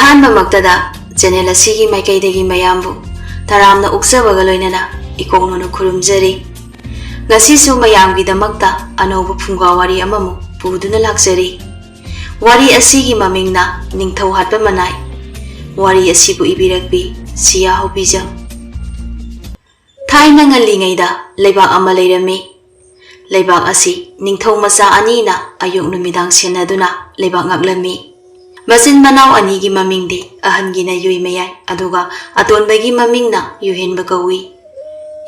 ꯑꯍꯥꯟꯕꯃꯛꯇꯗ channel ꯑꯁꯤꯒꯤ ꯃꯥꯏꯀꯩꯗꯒꯤ ꯃꯌꯥꯝꯕꯨ ꯇꯔꯥꯝꯅ ꯑꯣꯛꯆꯕꯒ ꯂꯣꯏꯅꯅ ꯏꯀꯣꯛꯅꯅ ꯈꯨꯔꯨꯝꯖꯔꯤ꯫ ꯉꯁꯤꯁꯨ ꯃꯌꯥꯝꯒꯤꯗꯃꯛꯇ ꯑꯅꯧꯕ ꯐꯨꯡꯒꯥ ꯋꯥꯔꯤ ꯑꯃꯃꯨꯛ ꯄꯨꯗꯨꯅ ꯂꯥꯛꯆꯔꯤ꯫ ꯋꯥꯔꯤ ꯑꯁꯤꯒꯤ ꯃꯃꯤꯡꯅ ꯅꯤꯡꯊꯧ ꯍꯥꯠꯄ ꯃꯅꯥꯏ꯫ ꯋꯥꯔꯤ ꯑꯁꯤꯕꯨ ꯏꯕꯤꯔꯛꯄꯤ ꯁꯤꯌꯥ ꯍꯧꯕꯤꯖꯝ꯫ ꯊꯥꯏꯅ ꯉꯜꯂꯤꯉꯩꯗ ꯂꯩꯕꯥꯛ ꯑꯃ ꯂꯩꯔꯝꯃꯤ꯫ ꯂꯩꯕꯥꯛ ꯑꯁꯤ ꯅꯤꯡꯊꯧ ꯃꯆꯥ ꯑꯅꯤꯅ ꯑꯌꯨꯛ ꯅꯨꯃꯤꯗꯥꯡ ꯁꯦꯟꯅꯗꯨꯅ ꯂꯩꯕꯥꯛ ꯉꯥꯛꯂꯝꯃꯤ꯫ ꯃꯆꯤꯟ ꯃꯅꯥꯎ ꯑꯅꯤꯒꯤ ꯃꯃꯤꯡꯗꯤ ꯑꯍꯟꯒꯤꯅ ꯌꯨꯏ ꯃꯌꯥꯏ ꯑꯗꯨꯒ ꯑꯇꯣꯟꯕꯒꯤ ꯃꯃꯤꯡꯅ ꯌꯨꯍꯦꯟꯕ ꯀꯧꯏ꯫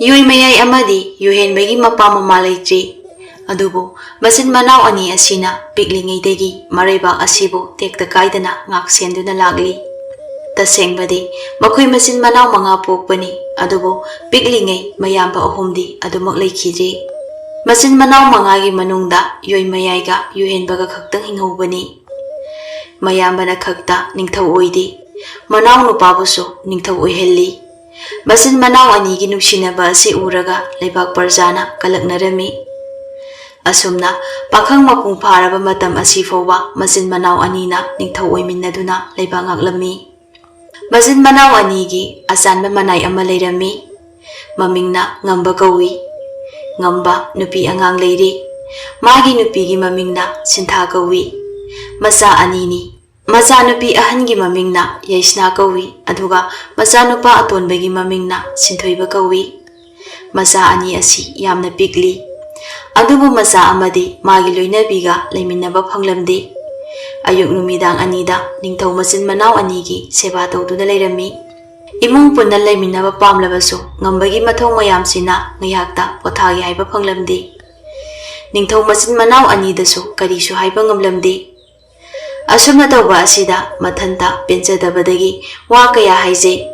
ꯌꯨꯏ ꯃꯌꯥꯏ ꯑꯃꯗꯤ ꯌꯨꯍꯦꯟꯕꯒꯤ ꯃꯄꯥ ꯃꯃꯥ ꯂꯩꯇ꯭ꯔꯤ꯫ ꯑꯗꯨꯕꯨ ꯃꯆꯤꯟ ꯃꯅꯥꯎ ꯑꯅꯤ ꯑꯁꯤꯅ ꯄꯤꯛꯂꯤꯉꯩꯗꯒꯤ ꯃꯔꯩꯕꯥꯛ ꯑꯁꯤꯕꯨ ꯇꯦꯛꯇ ꯀꯥꯏꯗꯅ ꯉꯥꯛ ꯁꯦꯟꯗꯨꯅ ꯂꯥꯛꯂꯤ꯫ ꯇꯁꯦꯡꯕꯗꯤ ꯃꯈꯣꯏ ꯃꯆꯤꯟ ꯃꯅꯥꯎ 5 ꯄꯣꯛꯄꯅꯤ, ꯑꯗꯨꯕꯨ ꯄꯤꯛꯂꯤꯉꯩ ꯃꯌꯥꯝꯕ ꯑꯍꯨꯝꯗꯤ ꯑꯗꯨꯃꯛ ꯂꯩꯈꯤꯗ꯭ꯔꯤ꯫ ꯃꯆꯤꯟ ꯃꯅꯥꯎ 5ꯒꯤ ꯃꯅꯨꯡꯗ ꯌꯨꯏ ꯃꯌꯥꯏꯒ ꯌꯨꯍꯦꯟꯕꯒ ꯈꯛꯇꯪ ꯍꯤꯡꯍꯧꯕꯅꯤ꯫ ꯃꯌꯥꯝꯕꯅ ꯈꯛꯇ ꯅꯤꯡꯊꯧ ꯑꯣꯏꯗꯦ, ꯃꯅꯥꯎ ꯅꯨꯄꯥꯕꯨꯁꯨ ꯅꯤꯡꯊꯧ ꯑꯣꯏꯍꯜꯂꯤ꯫ ꯃꯆꯤꯟ ꯃꯅꯥꯎ ꯑꯅꯤꯒꯤ ꯅꯨꯡꯁꯤꯅꯕ ꯑꯁꯤ ꯎꯔꯒ ꯂꯩꯕꯥꯛ ꯄ꯭ꯔꯖꯥꯅ ꯀꯂꯛꯅꯔꯝꯃꯤ꯫ ꯑꯁꯨꯝꯅ ꯄꯥꯈꯪ ꯃꯄꯨꯡ ꯐꯥꯔꯕ ꯃꯇꯝ ꯑꯁꯤ ꯐꯥꯎꯕ ꯃꯆꯤन ꯃꯅꯥꯎ ꯑꯅꯤꯅ ꯅꯤꯡꯊꯧ ꯑꯣꯏꯃꯤꯟꯅꯗꯨꯅ ꯂꯩꯕꯥꯛ ꯉꯥꯛꯂꯝꯃꯤ꯫ ꯃꯆꯤन ꯃꯅꯥꯎ ꯑꯅꯤꯒꯤ ꯑꯆꯥꯟꯕ ꯃꯅꯥꯏ ꯑꯃ ꯂꯩꯔꯝꯃꯤ꯫ ꯃꯃꯤꯡꯅ ꯉꯝꯕ ꯀꯧꯏ꯫ ꯉꯝꯕ ꯅꯨꯄꯤ ꯑꯉꯥꯡ ꯂꯩꯔꯤ꯫ ꯃꯥꯒꯤ ꯅꯨꯄꯤꯒꯤ ꯃꯃꯤꯡꯅ ꯁꯤꯟꯊꯥ ꯀꯧꯏ꯫ ꯃꯆꯥ ꯑꯅꯤꯅꯤ꯫ ꯃꯆꯥꯅꯨꯄꯤ ꯑꯍꯟꯒꯤ ꯃꯃꯤꯡꯅ ꯌꯩꯁꯅꯥ ꯀꯧꯏ, ꯑꯗꯨꯒ ꯃꯆꯥꯅꯨꯄꯥ ꯑꯇꯣꯟꯕꯒꯤ ꯃꯃꯤꯡꯅ ꯁꯤꯟꯊꯣꯏꯕ ꯀꯧꯏ꯫ ꯃꯆꯥ ꯑꯅꯤ ꯑꯁꯤ ꯌꯥꯝꯅ ꯄꯤꯛꯂꯤ꯫ ꯑꯗꯨꯕꯨ ꯃꯆꯥ ꯑꯃꯗꯤ ꯃꯥꯒꯤ ꯂꯣꯏꯅꯕꯤꯒ ꯂꯩꯃꯤꯟꯅꯕ ꯐꯪꯂꯝꯗꯦ꯫ ꯑꯌꯨꯛ ꯅꯨꯃꯤꯗꯥꯡ ꯑꯅꯤꯗ ꯅꯤꯡꯊꯧ ꯃꯆꯤन ꯃꯅꯥꯎ ꯑꯅꯤꯒꯤ ꯁꯦꯕꯥ ꯇꯧꯗꯨꯅ ꯂꯩꯔꯝꯃꯤ꯫ ꯏꯃꯨꯡ ꯄꯨꯟꯅ ꯂꯩꯃꯤꯟꯅꯕ ꯄꯥꯝꯂꯕꯁꯨ ꯉꯝꯕꯒꯤ ꯃꯊꯧ ꯃꯌꯥꯝꯁꯤꯅ ꯉꯥꯏꯍꯥꯛꯇ ꯄꯣꯊꯥꯒꯦ ꯍꯥꯏꯕ ꯐꯪꯂꯝꯗꯦ꯫ ꯅꯤꯡꯊꯧ ꯃꯆꯤन ꯃꯅꯥꯎ ꯑꯅꯤꯗꯁꯨ ꯀꯔꯤꯁꯨ ꯍꯥꯏꯕ ꯉꯝꯂꯝꯗꯦ꯫ ꯑꯁꯨꯝꯅ ꯇꯧꯕ ꯑꯁꯤꯗ ꯃꯊꯟꯇ ꯄꯦꯟꯖꯗꯕꯗꯒꯤ ꯋꯥ ꯀꯌꯥ ꯍꯥꯏꯖꯩ꯫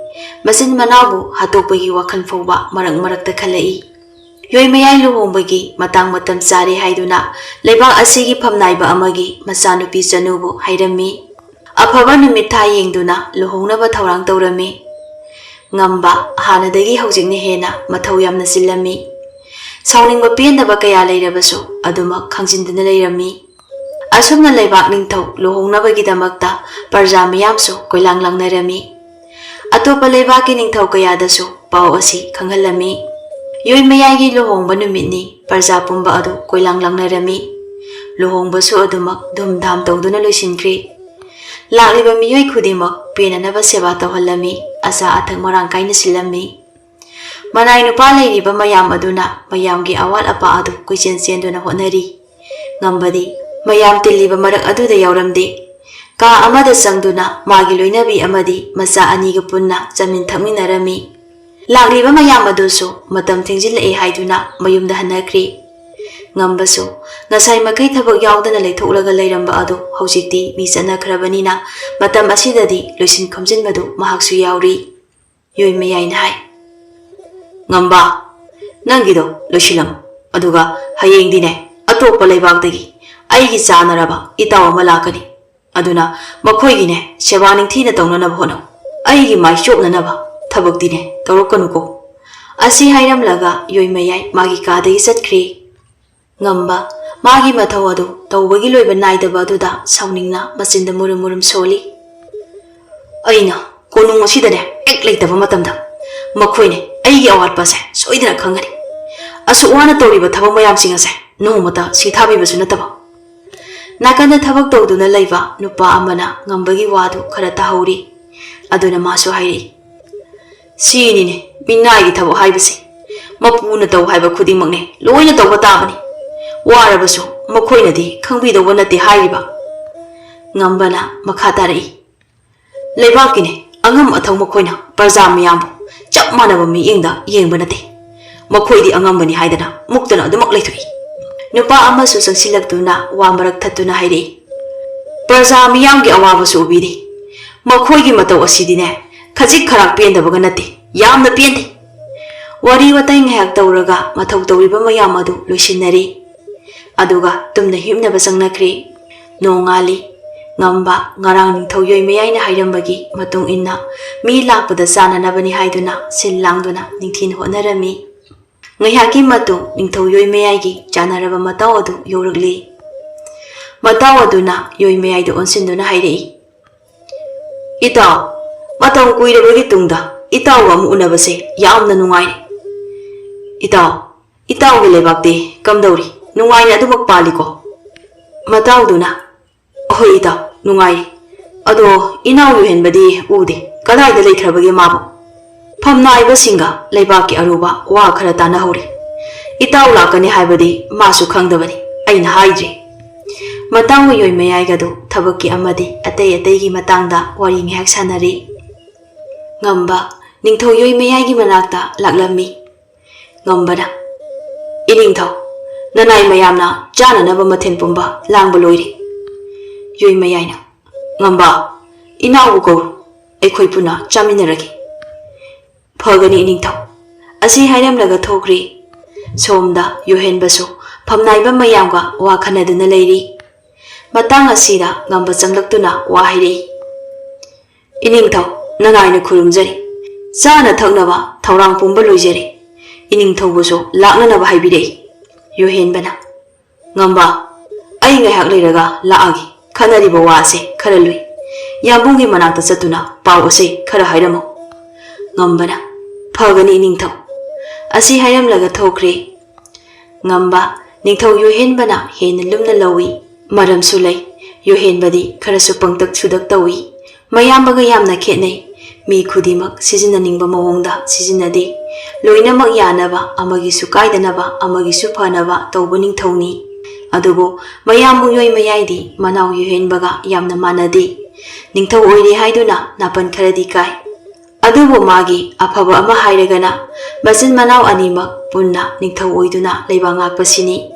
ꯃꯆꯤन ꯃꯅꯥꯎꯕꯨ ꯍꯥꯠꯇꯣꯛꯄꯒꯤ ꯋꯥꯈꯜ ꯐꯥꯎꯕ ꯃꯔꯛ ꯃꯔꯛꯇ ꯈꯜꯂꯛꯏ꯫ ꯌꯨꯏ ꯃꯌꯥꯏ ꯂꯨꯍꯣꯡꯕꯒꯤ ꯃꯇꯥꯡ ꯃꯇꯝ ꯆꯥꯔꯦ ꯍꯥꯏꯗꯨꯅ ꯂꯩꯕꯥꯛ ꯑꯁꯤꯒꯤ ꯐꯝꯅꯥꯏꯕ ꯑꯃꯒꯤ ꯃꯆꯥꯅꯨꯄꯤ ꯆꯅꯨꯕꯨ ꯍꯥꯏꯔꯝꯃꯤ꯫ ꯑꯐꯕ ꯅꯨꯃꯤꯠ ꯊꯥ ꯌꯦꯡꯗꯨꯅ ꯂꯨꯍꯣꯡꯅꯕ ꯊꯧꯔꯥꯡ ꯇꯧꯔꯝꯃꯤ꯫ ꯉꯝꯕ ꯍꯥꯟꯅꯗꯒꯤ ꯍꯧꯖꯤꯛꯅ ꯍꯦꯟꯅ ꯃꯊꯧ ꯌꯥꯝꯅ ꯆꯤꯜꯂꯝꯃꯤ꯫ ꯁꯥꯎꯅꯤꯡꯕ ꯄꯦꯟꯗꯕ ꯀꯌꯥ ꯂꯩꯔꯕꯁꯨ ꯑꯗꯨꯃꯛ ꯈꯥꯡꯖꯤꯟꯗꯨꯅ ꯂꯩꯔꯝꯃꯤ꯫ ꯑꯁꯨꯝꯅ ꯂꯩꯕꯥꯛ ꯅꯤꯡꯊꯧ ꯂꯨꯍꯣꯡꯅꯕꯒꯤꯗꯃꯛꯇ ꯄ꯭ꯔꯖꯥ ꯃꯌꯥꯝꯁꯨ ꯀꯣꯏꯂꯥꯡ ꯂꯥꯡꯅꯔꯝꯃꯤ꯫ ꯑꯇꯣꯞꯄ ꯂꯩꯕꯥꯛꯀꯤ ꯅꯤꯡꯊꯧ ꯀꯌꯥꯗꯁꯨ ꯄꯥꯎ ꯑꯁꯤ ꯈꯪꯍꯜꯂꯝꯃꯤ꯫ ꯌꯨꯏ ꯃꯌꯥꯏꯒꯤ ꯂꯨꯍꯣꯡꯕ ꯅꯨꯃꯤꯠꯅꯤ꯫ ꯄ꯭ꯔꯖꯥ ꯄꯨꯝꯕ ꯑꯗꯨ ꯀꯣꯏꯂꯥꯡ ꯂꯥꯡꯅꯔꯝꯃꯤ꯫ ꯂꯨꯍꯣꯡꯕꯁꯨ ꯑꯗꯨꯃꯛ ꯙꯨꯝꯙꯥꯝ ꯇꯧꯗꯨꯅ ꯂꯣꯏꯁꯤꯟꯈ꯭ꯔꯦ꯫ ꯂꯥꯛꯂꯤꯕ ꯃꯤꯑꯣꯏ ꯈꯨꯗꯤꯡꯃꯛ ꯄꯦꯟꯅꯅꯕ ꯁꯦꯕꯥ ꯇꯧꯍꯜꯂꯝꯃꯤ꯫ ꯑꯆꯥ ꯑꯊꯛ ꯃꯔꯥꯡ ꯀꯥꯏꯅ ꯁꯤꯜꯂꯝꯃꯤ꯫ ꯃꯅꯥꯏ ꯅꯨꯄꯥ ꯂꯩꯔꯤꯕ ꯃꯌꯥꯝ ꯑꯗꯨꯅ ꯃꯌꯥꯝꯒꯤ ꯑꯋꯥꯠ ꯑꯄꯥ ꯑꯗꯨ ꯀꯣꯏꯆꯦꯟ ꯆꯦꯟꯗꯨꯅ ꯍꯣꯠꯅꯔꯤ꯫ ꯉꯝꯕꯗꯤ ꯃꯌꯥꯝ ꯇꯤꯜꯂꯤꯕ ꯃꯔꯛ ꯑꯗꯨꯗ ꯌꯥꯎꯔꯝꯗꯦ꯫ ꯀꯥ ꯑꯃꯗ ꯆꯪꯗꯨꯅ ꯃꯥꯒꯤ ꯂꯣꯏꯅꯕꯤ ꯑꯃꯗꯤ ꯃꯆꯥ ꯑꯅꯤꯒ ꯄꯨꯟꯅ ꯆꯥꯃꯤꯟ ꯊꯛꯃꯤꯟꯅꯔꯝꯃꯤ꯫ ꯂꯥꯛꯂꯤꯕ ꯃꯌꯥꯝ ꯑꯗꯨꯁꯨ ꯃꯇꯝ ꯊꯦꯡꯖꯤꯜꯂꯛꯑꯦ ꯍꯥꯏꯗꯨꯅ ꯃꯌꯨꯝꯗ ꯍꯟꯅꯈ꯭ꯔꯦ꯫ ꯉꯝꯕꯁꯨ ꯉꯁꯥꯏ ꯃꯈꯩ ꯊꯕꯛ ꯌꯥꯎꯗꯅ ꯂꯩꯊꯣꯛꯂꯒ ꯂꯩꯔꯝꯕ ꯑꯗꯨ ꯍꯧꯖꯤꯛꯇꯤ ꯃꯤ ꯆꯠꯅꯈ꯭ꯔꯕꯅꯤꯅ ꯃꯇꯝ ꯑꯁꯤꯗꯗꯤ ꯂꯣꯏꯁꯤꯟ ꯈꯣꯝꯖꯤꯟꯕꯗꯨ ꯃꯍꯥꯛꯁꯨ ꯌꯥꯎꯔꯤ꯫ ꯌꯨꯏ ꯃꯌꯥꯏꯅ ꯍꯥꯏ, ꯉꯝꯕ, ꯅꯪꯒꯤꯗꯣ ꯂꯣꯏꯁꯤꯜꯂꯝꯃꯨ, ꯑꯗꯨꯒ ꯍꯌꯦꯡꯗꯤꯅꯦ ꯑꯇꯣꯞꯄ ꯂꯩꯕꯥꯛꯇꯒꯤ ꯑꯩꯒꯤ ꯆꯥꯅꯔꯕ ꯏꯇꯥꯎ ꯑꯃ ꯂꯥꯛꯀꯅꯤ꯫ ꯑꯗꯨꯅ ꯃꯈꯣꯏꯒꯤꯅꯦ ꯁꯦꯕꯥ ꯅꯤꯡꯊꯤꯅ ꯇꯧꯅꯅꯕ ꯍꯣꯠꯅꯧ꯫ ꯑꯩꯒꯤ ꯃꯥꯏ ꯆꯣꯞꯅꯅꯕ ꯊꯕꯛꯇꯤꯅꯦ ꯇꯧꯔꯛꯀꯅꯨꯀꯣ꯫ ꯑꯁꯤ ꯍꯥꯏꯔꯝꯂꯒ ꯌꯨꯏ ꯃꯌꯥꯏ ꯃꯥꯒꯤ ꯀꯥꯗꯒꯤ ꯆꯠꯈ꯭ꯔꯦ꯫ ꯉꯝꯕ ꯃꯥꯒꯤ ꯃꯊꯧ ꯑꯗꯨ ꯇꯧꯕꯒꯤ ꯂꯣꯏꯕ ꯅꯥꯏꯗꯕ ꯑꯗꯨꯗ ꯁꯥꯎꯅꯤꯡꯅ ꯃꯆꯤꯟꯗ ꯃꯨꯔꯨꯝ ꯃꯨꯔꯨꯝ ꯁꯣꯜꯂꯤ꯫ ꯑꯩꯅ ꯀꯣꯅꯨꯡ ꯑꯁꯤꯗꯅꯦ ꯍꯦꯛ ꯂꯩꯇꯕ ꯃꯇꯝꯗ ꯃꯈꯣꯏꯅꯦ ꯑꯩꯒꯤ ꯑꯋꯥꯠꯄꯁꯦ ꯁꯣꯏꯗꯅ ꯈꯪꯒꯅꯤ꯫ ꯑꯁꯨꯛ ꯋꯥꯅ ꯇꯧꯔꯤꯕ ꯊꯕꯛ ꯃꯌꯥꯝꯁꯤꯡ ꯑꯁꯦ ꯅꯣꯡꯃꯇ ꯁꯤꯊꯥꯕꯤꯕꯁꯨ ꯅꯠꯇꯕ꯫ ꯅꯥꯀꯟꯗ ꯊꯕꯛ ꯇꯧꯗꯨꯅ ꯂꯩꯕ ꯅꯨꯄꯥ ꯑꯃꯅ ꯉꯝꯕꯒꯤ ꯋꯥꯗꯨ ꯈꯔ ꯇꯥꯍꯧꯔꯤ꯫ ꯑꯗꯨꯅ ꯃꯥꯁꯨ ꯍꯥꯏꯔꯛꯏ, ꯁꯤꯅꯤꯅꯦ ꯃꯤꯅꯥꯏꯒꯤ ꯊꯕꯛ ꯍꯥꯏꯕꯁꯦ꯫ ꯃꯄꯨꯅ ꯇꯧ ꯍꯥꯏꯕ ꯈꯨꯗꯤꯡꯃꯛꯅꯦ ꯂꯣꯏꯅ ꯇꯧꯕ ꯇꯥꯕꯅꯤ꯫ ꯋꯥꯔꯕꯁꯨ ꯃꯈꯣꯏꯅꯗꯤ ꯈꯪꯕꯤꯗꯧꯕ ꯅꯠꯇꯦ ꯍꯥꯏꯔꯤꯕ꯫ ꯉꯝꯕꯅ ꯃꯈꯥ ꯇꯥꯔꯛꯏ, ꯂꯩꯕꯥꯛꯀꯤꯅꯦ ꯑꯉꯝ ꯑꯊꯧ ꯃꯈꯣꯏꯅ ꯄ꯭ꯔꯖꯥ ꯃꯌꯥꯝꯕꯨ ꯆꯞ ꯃꯥꯟꯅꯕ ꯃꯤꯠꯌꯦꯡꯗ ꯌꯦꯡꯕ ꯅꯠꯇꯦ꯫ ꯃꯈꯣꯏꯗꯤ ꯑꯉꯝꯕꯅꯤ ꯍꯥꯏꯗꯅ ꯃꯨꯛꯇꯅ ꯑꯗꯨꯃꯛ ꯂꯩꯊꯣꯛꯏ꯫ ꯅꯨꯄꯥ ꯑꯃꯁꯨ ꯆꯪꯁꯤꯜꯂꯛꯇꯨꯅ ꯋꯥ ꯃꯔꯛ ꯊꯠꯇꯨꯅ ꯍꯥꯏꯔꯛꯏ, ꯄ꯭ꯔꯖꯥ ꯃꯤꯌꯥꯝꯒꯤ ꯑꯋꯥꯕꯁꯨ ꯎꯕꯤꯔꯤ꯫ ꯃꯈꯣꯏꯒꯤ ꯃꯇꯧ ꯑꯁꯤꯗꯤꯅꯦ ꯈꯖꯤꯛ ꯈꯔꯥꯛ ꯄꯦꯟꯗꯕꯒ ꯅꯠꯇꯦ, ꯌꯥꯝꯅ ꯄꯦꯟꯗꯦ꯫ ꯋꯥꯔꯤ ꯋꯥꯇꯥꯏ ꯉꯥꯏꯍꯥꯛ ꯇꯧꯔꯒ ꯃꯊꯧ ꯇꯧꯔꯤꯕ ꯃꯌꯥꯝ ꯑꯗꯨ ꯂꯣꯏꯁꯤꯟꯅꯔꯤ꯫ ꯑꯗꯨꯒ ꯇꯨꯝꯅ ꯍꯤꯞꯅꯕ ꯆꯪꯅꯈ꯭ꯔꯦ꯫ ꯅꯣꯡꯉꯥꯜꯂꯤ꯫ ꯉꯝꯕ ꯉꯔꯥꯡ ꯅꯤꯡꯊꯧ ꯌꯨꯏ ꯃꯌꯥꯏꯅ ꯍꯥꯏꯔꯝꯕꯒꯤ ꯃꯇꯨꯡ ꯏꯟꯅ ꯃꯤ ꯂꯥꯛꯄꯗ ꯆꯥꯅꯅꯕꯅꯤ ꯍꯥꯏꯗꯨꯅ ꯁꯤꯜ ꯂꯥꯡꯗꯨꯅ ꯅꯤꯡꯊꯤꯅ ꯍꯣꯠꯅꯔꯝꯃꯤ꯫ ꯉꯥꯏꯍꯥꯛꯀꯤ ꯃꯇꯨꯡ ꯅꯤꯡꯊꯧ ꯌꯨꯏ ꯃꯌꯥꯏꯒꯤ ꯆꯥꯅꯔꯕ ꯃꯇꯥꯎ ꯑꯗꯨ ꯌꯧꯔꯛꯂꯤ꯫ ꯃꯇꯥꯎ ꯑꯗꯨꯅ ꯌꯨꯏ ꯃꯌꯥꯏꯗ ꯑꯣꯟꯁꯤꯟꯗꯨꯅ ꯍꯥꯏꯔꯛꯏ, Itaw, matang kuirabagi tungda, itaw amu unabase yamna nungaine. Itaw gi lebakte kamdauri, nungaine adumak paliko. Mataw duna, hoi itaw, nungaine. Ado inaw yuhenbadi ude, kadai da leithrabagi mabu. Phamnaiba singa leibaki aruba wa khara tanahori. Itaw lakani haibadi masu khangdabani, aina haidre. Matang yoy mayai gado thabaki amadi atay gi matangda wari ngihak sanari. Ngamba ningtho yoy mayai gi manakta laklammi. Ngambana iningtho nanai mayamna chananaba mathen pumba langba loiri. Yoy mayaina ngamba inawu ko ekhoi puna chaminaragi. Phagani iningtho asi hairamlaga thokri. Somda yohenbasu phamnaiba mayamga wa khanaduna leiri. Matang asida ngamba changlaktuna wa hairi. Iningtho nangaina khurumjari. Chana thaknaba thaurang pumba loijari. Iningtho busu laknanaba haibirei. Yohenbana ngamba ai ngaihak leiraga laagi khanariba wa ase khara lui. Yambungi manakta chatuna pau ase khara hairamo. Ngambana phagani iningtho asi hairamlaga thokre. Ngamba ningtho yohenbana hena lumna lawi. Maram sulai yohenbadi kharasu pangtak sudak tawi. Mayambaga yamna khetnai. Mi khudimak sizinaningba mawongda sizinade. Loinamak yanaba amagisu kaidanaba amagisu phanaba tawbu ningthoni. Adubu mayambu yoy mayaidi manaw yohenbaga yamna manade. Ningtho oire haiduna napan kharadi kai. Adubu magi afaba ama hairagana basin manaw animak punna ningtho oiduna leiba ngakpasini.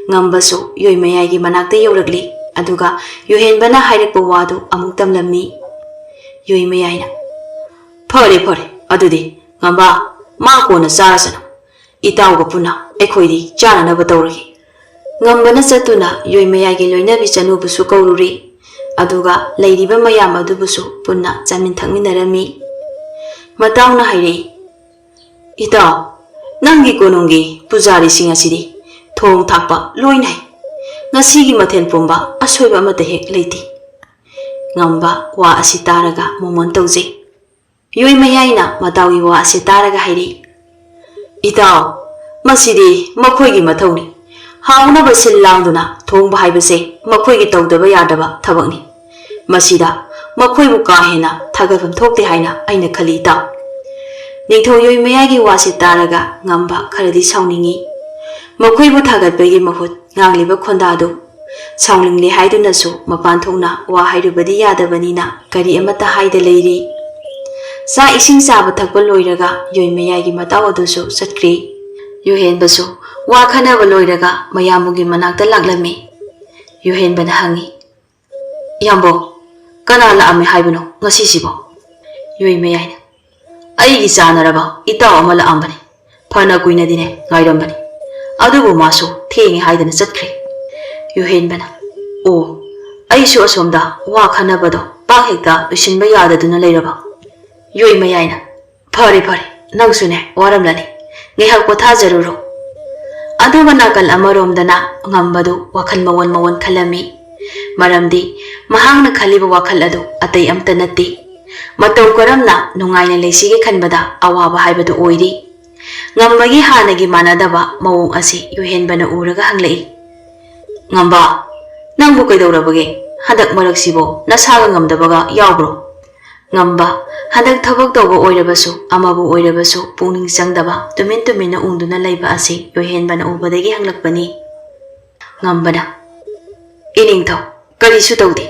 Ngambasu yoy mayai manakta yaurakli aduga yohenbana hairakpa wadu amuk tamlammi. Yoy mayaina phare adudi ngamba ma kona charasana itawga puna ekhoidi chananaba tawragi. Ngambana chatuna yoy mayai loinabi chanubusu kaururi aduga leiriba mayam adubusu punna chamin thakminarami. Matawna haire itaw nangi konongi pujari singa siri thong thakpa loinai ngasigi mathen pumba asoiba amata hek leiti. Ngamba wa asi taraga momon tawje. Yoy mayaina matawi wa asi taraga hairi itaw masidi makhoigi mathawni haunaba sillanduna thongba haibase makhoigi tawdaba yadaba thabakni. Masida makhoibu ka hena thagafam thokte haina aina khali itaw. Ningtho yoy mayagi wasi taraga ngamba kharadi sauningi. Makhoibu thagatbagi mahut ngangliba khondadu saulingli haidunasu mapan thokna wa hairubadi yadabanina kari amata haida leiri. Sa ising saba thakpa loiraga yoy mayagi mataw adusu satkri. Yohenbasu wa khanaba loiraga mayamugi manakta laklami. Yohenbana hangi yambo kana laame haibano ngasisibo. Yoy mayaina aigi chanaraba itaw ama laambani phana kuinadine ngairambani adubu masu thengi haidana chatkre. Yohenbana o aisu asomda wa khanabado pakhekta usinba yadaduna leiraba. Yoy mayaina phare nangsune waramlani ngehak pothajaruro. Aduba nakal amaromdana ngambadu wakhal mawon khalami. Maramdi mahangna khaliba wakhal adu atay amta natti. Mataw karamna nungaina leisige khanbada awaba haibadu oiri. Ngambagi hanagi manadaba mawong asi yohenbana uraga hanglai. Ngamba nangbu kaidawrabage hadak maraksibo nasaga ngamdabaga yawbro. Ngamba hadak thabak tawba oirabasu amabu oirabasu pungning changdaba tumina ungduna leiba asi yohenbana ubadagi hanglakpani. Ngambana iningtho karisu tawdi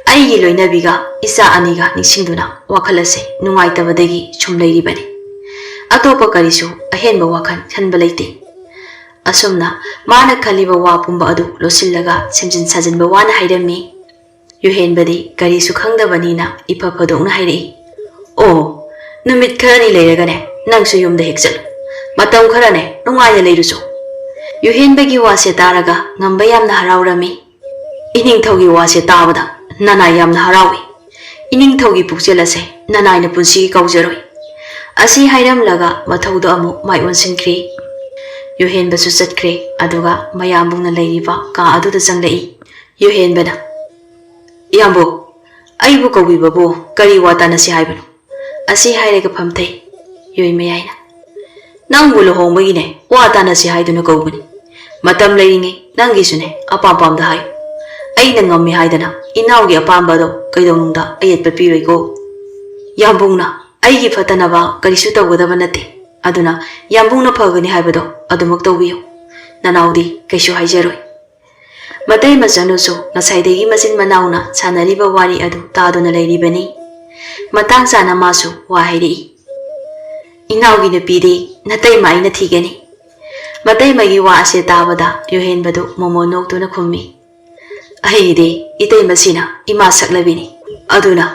aigi loinabiga isa aniga ningsingduna wakhalase nungaitabadagi chum leiribani. Atopa karisu ahenba wakhan khanba leite. Asumna mana khaliba wa pumba adu losillaga semjin sajinba wana hairami. Yohenbadi karisu khangdabanina ipaphodokna hairi. O numit kharani leiragane nangsu yumda hekchal matam kharane nungaina leirusu. Yohenbagi wase taraga ngamba yamna haraurami. Iningthogi wase tabada nanai yamna harawi. Iningthogi pukjelase nanaina punsigi kaujaroi. Asi hairamlaga mathaudo amu mai onsinkri. Yohenbasu chatkre aduga mayambungna leiriba ka aduda changlai. Yohenbana yambo ꯑꯩꯕꯨ ꯀꯧꯕꯤꯕꯕꯨ ꯀꯔꯤ ꯋꯥ ꯇꯥꯟꯅꯁꯤ ꯍꯥꯏꯕꯅꯣ? ꯑꯁꯤ ꯍꯥꯏꯔꯒ ꯐꯝꯊꯩ ꯌꯣꯏꯃꯌꯥꯏꯅ꯫ ꯅꯪꯕꯨ ꯂꯨꯍꯣꯡꯕꯒꯤꯅꯦ ꯋꯥ ꯇꯥꯟꯅꯁꯤ ꯍꯥꯏꯗꯨꯅ ꯀꯧꯕꯅꯤ꯫ ꯃꯇꯝ ꯂꯩꯔꯤꯉꯩ ꯅꯪꯒꯤꯁꯨꯅꯦ ꯑꯄꯥꯝ ꯄꯥꯝꯗ ꯍꯥꯏꯌꯨ꯫ ꯑꯩꯅ ꯉꯝꯃꯤ ꯍꯥꯏꯗꯅ ꯏꯅꯥꯎꯒꯤ ꯑꯄꯥꯝꯕꯗꯣ ꯀꯩꯗꯧꯅꯨꯡꯗ ꯑꯌꯦꯠꯄ ꯄꯤꯔꯣꯏꯀꯣ꯫ ꯌꯥꯝꯕꯨꯡꯅ ꯑꯩꯒꯤ ꯐꯠꯇꯅꯕ ꯀꯔꯤꯁꯨ ꯇꯧꯒꯗꯕ ꯅꯠꯇꯦ, ꯑꯗꯨꯅ ꯌꯥꯝꯕꯨꯡꯅ ꯐꯒꯅꯤ ꯍꯥꯏꯕꯗꯣ ꯑꯗꯨꯃꯛ ꯇꯧꯕꯤꯌꯨ꯫ ꯅꯅꯥꯎꯗꯤ ꯀꯩꯁꯨ ꯍꯥꯏꯖꯔꯣꯏ꯫ ꯃꯇꯩ ꯃꯆꯥꯅꯨꯁꯨ ꯉꯁꯥꯏꯗꯒꯤ ꯃꯆꯤꯟ ꯃꯅꯥꯎꯅ ꯁꯥꯟꯅꯔꯤꯕ ꯋꯥꯔꯤ ꯑꯗꯨ ꯇꯥꯗꯨꯅ ꯂꯩꯔꯤꯕꯅꯤ꯫ ꯃꯇꯥꯡ ꯆꯥꯅ ꯃꯥꯁꯨ ꯋꯥ ꯍꯥꯏꯔꯛꯏ꯫ ꯏꯅꯥꯎꯒꯤ ꯅꯨꯄꯤꯗꯤ ꯅꯇꯩꯃ ꯑꯩꯅ ꯊꯤꯒꯅꯤ꯫ ꯃꯇꯩꯃꯒꯤ ꯋꯥ ꯑꯁꯤ ꯇꯥꯕꯗ ꯌꯣꯍꯦꯟꯕꯗꯨ ꯃꯣꯃꯣ ꯅꯣꯛꯇꯨꯅ ꯈꯨꯝꯃꯤ꯫ ꯑꯩꯗꯤ ꯏꯇꯩꯃꯁꯤꯅ ꯏꯃꯥ ꯁꯛꯂꯕꯤꯅꯤ, ꯑꯗꯨꯅ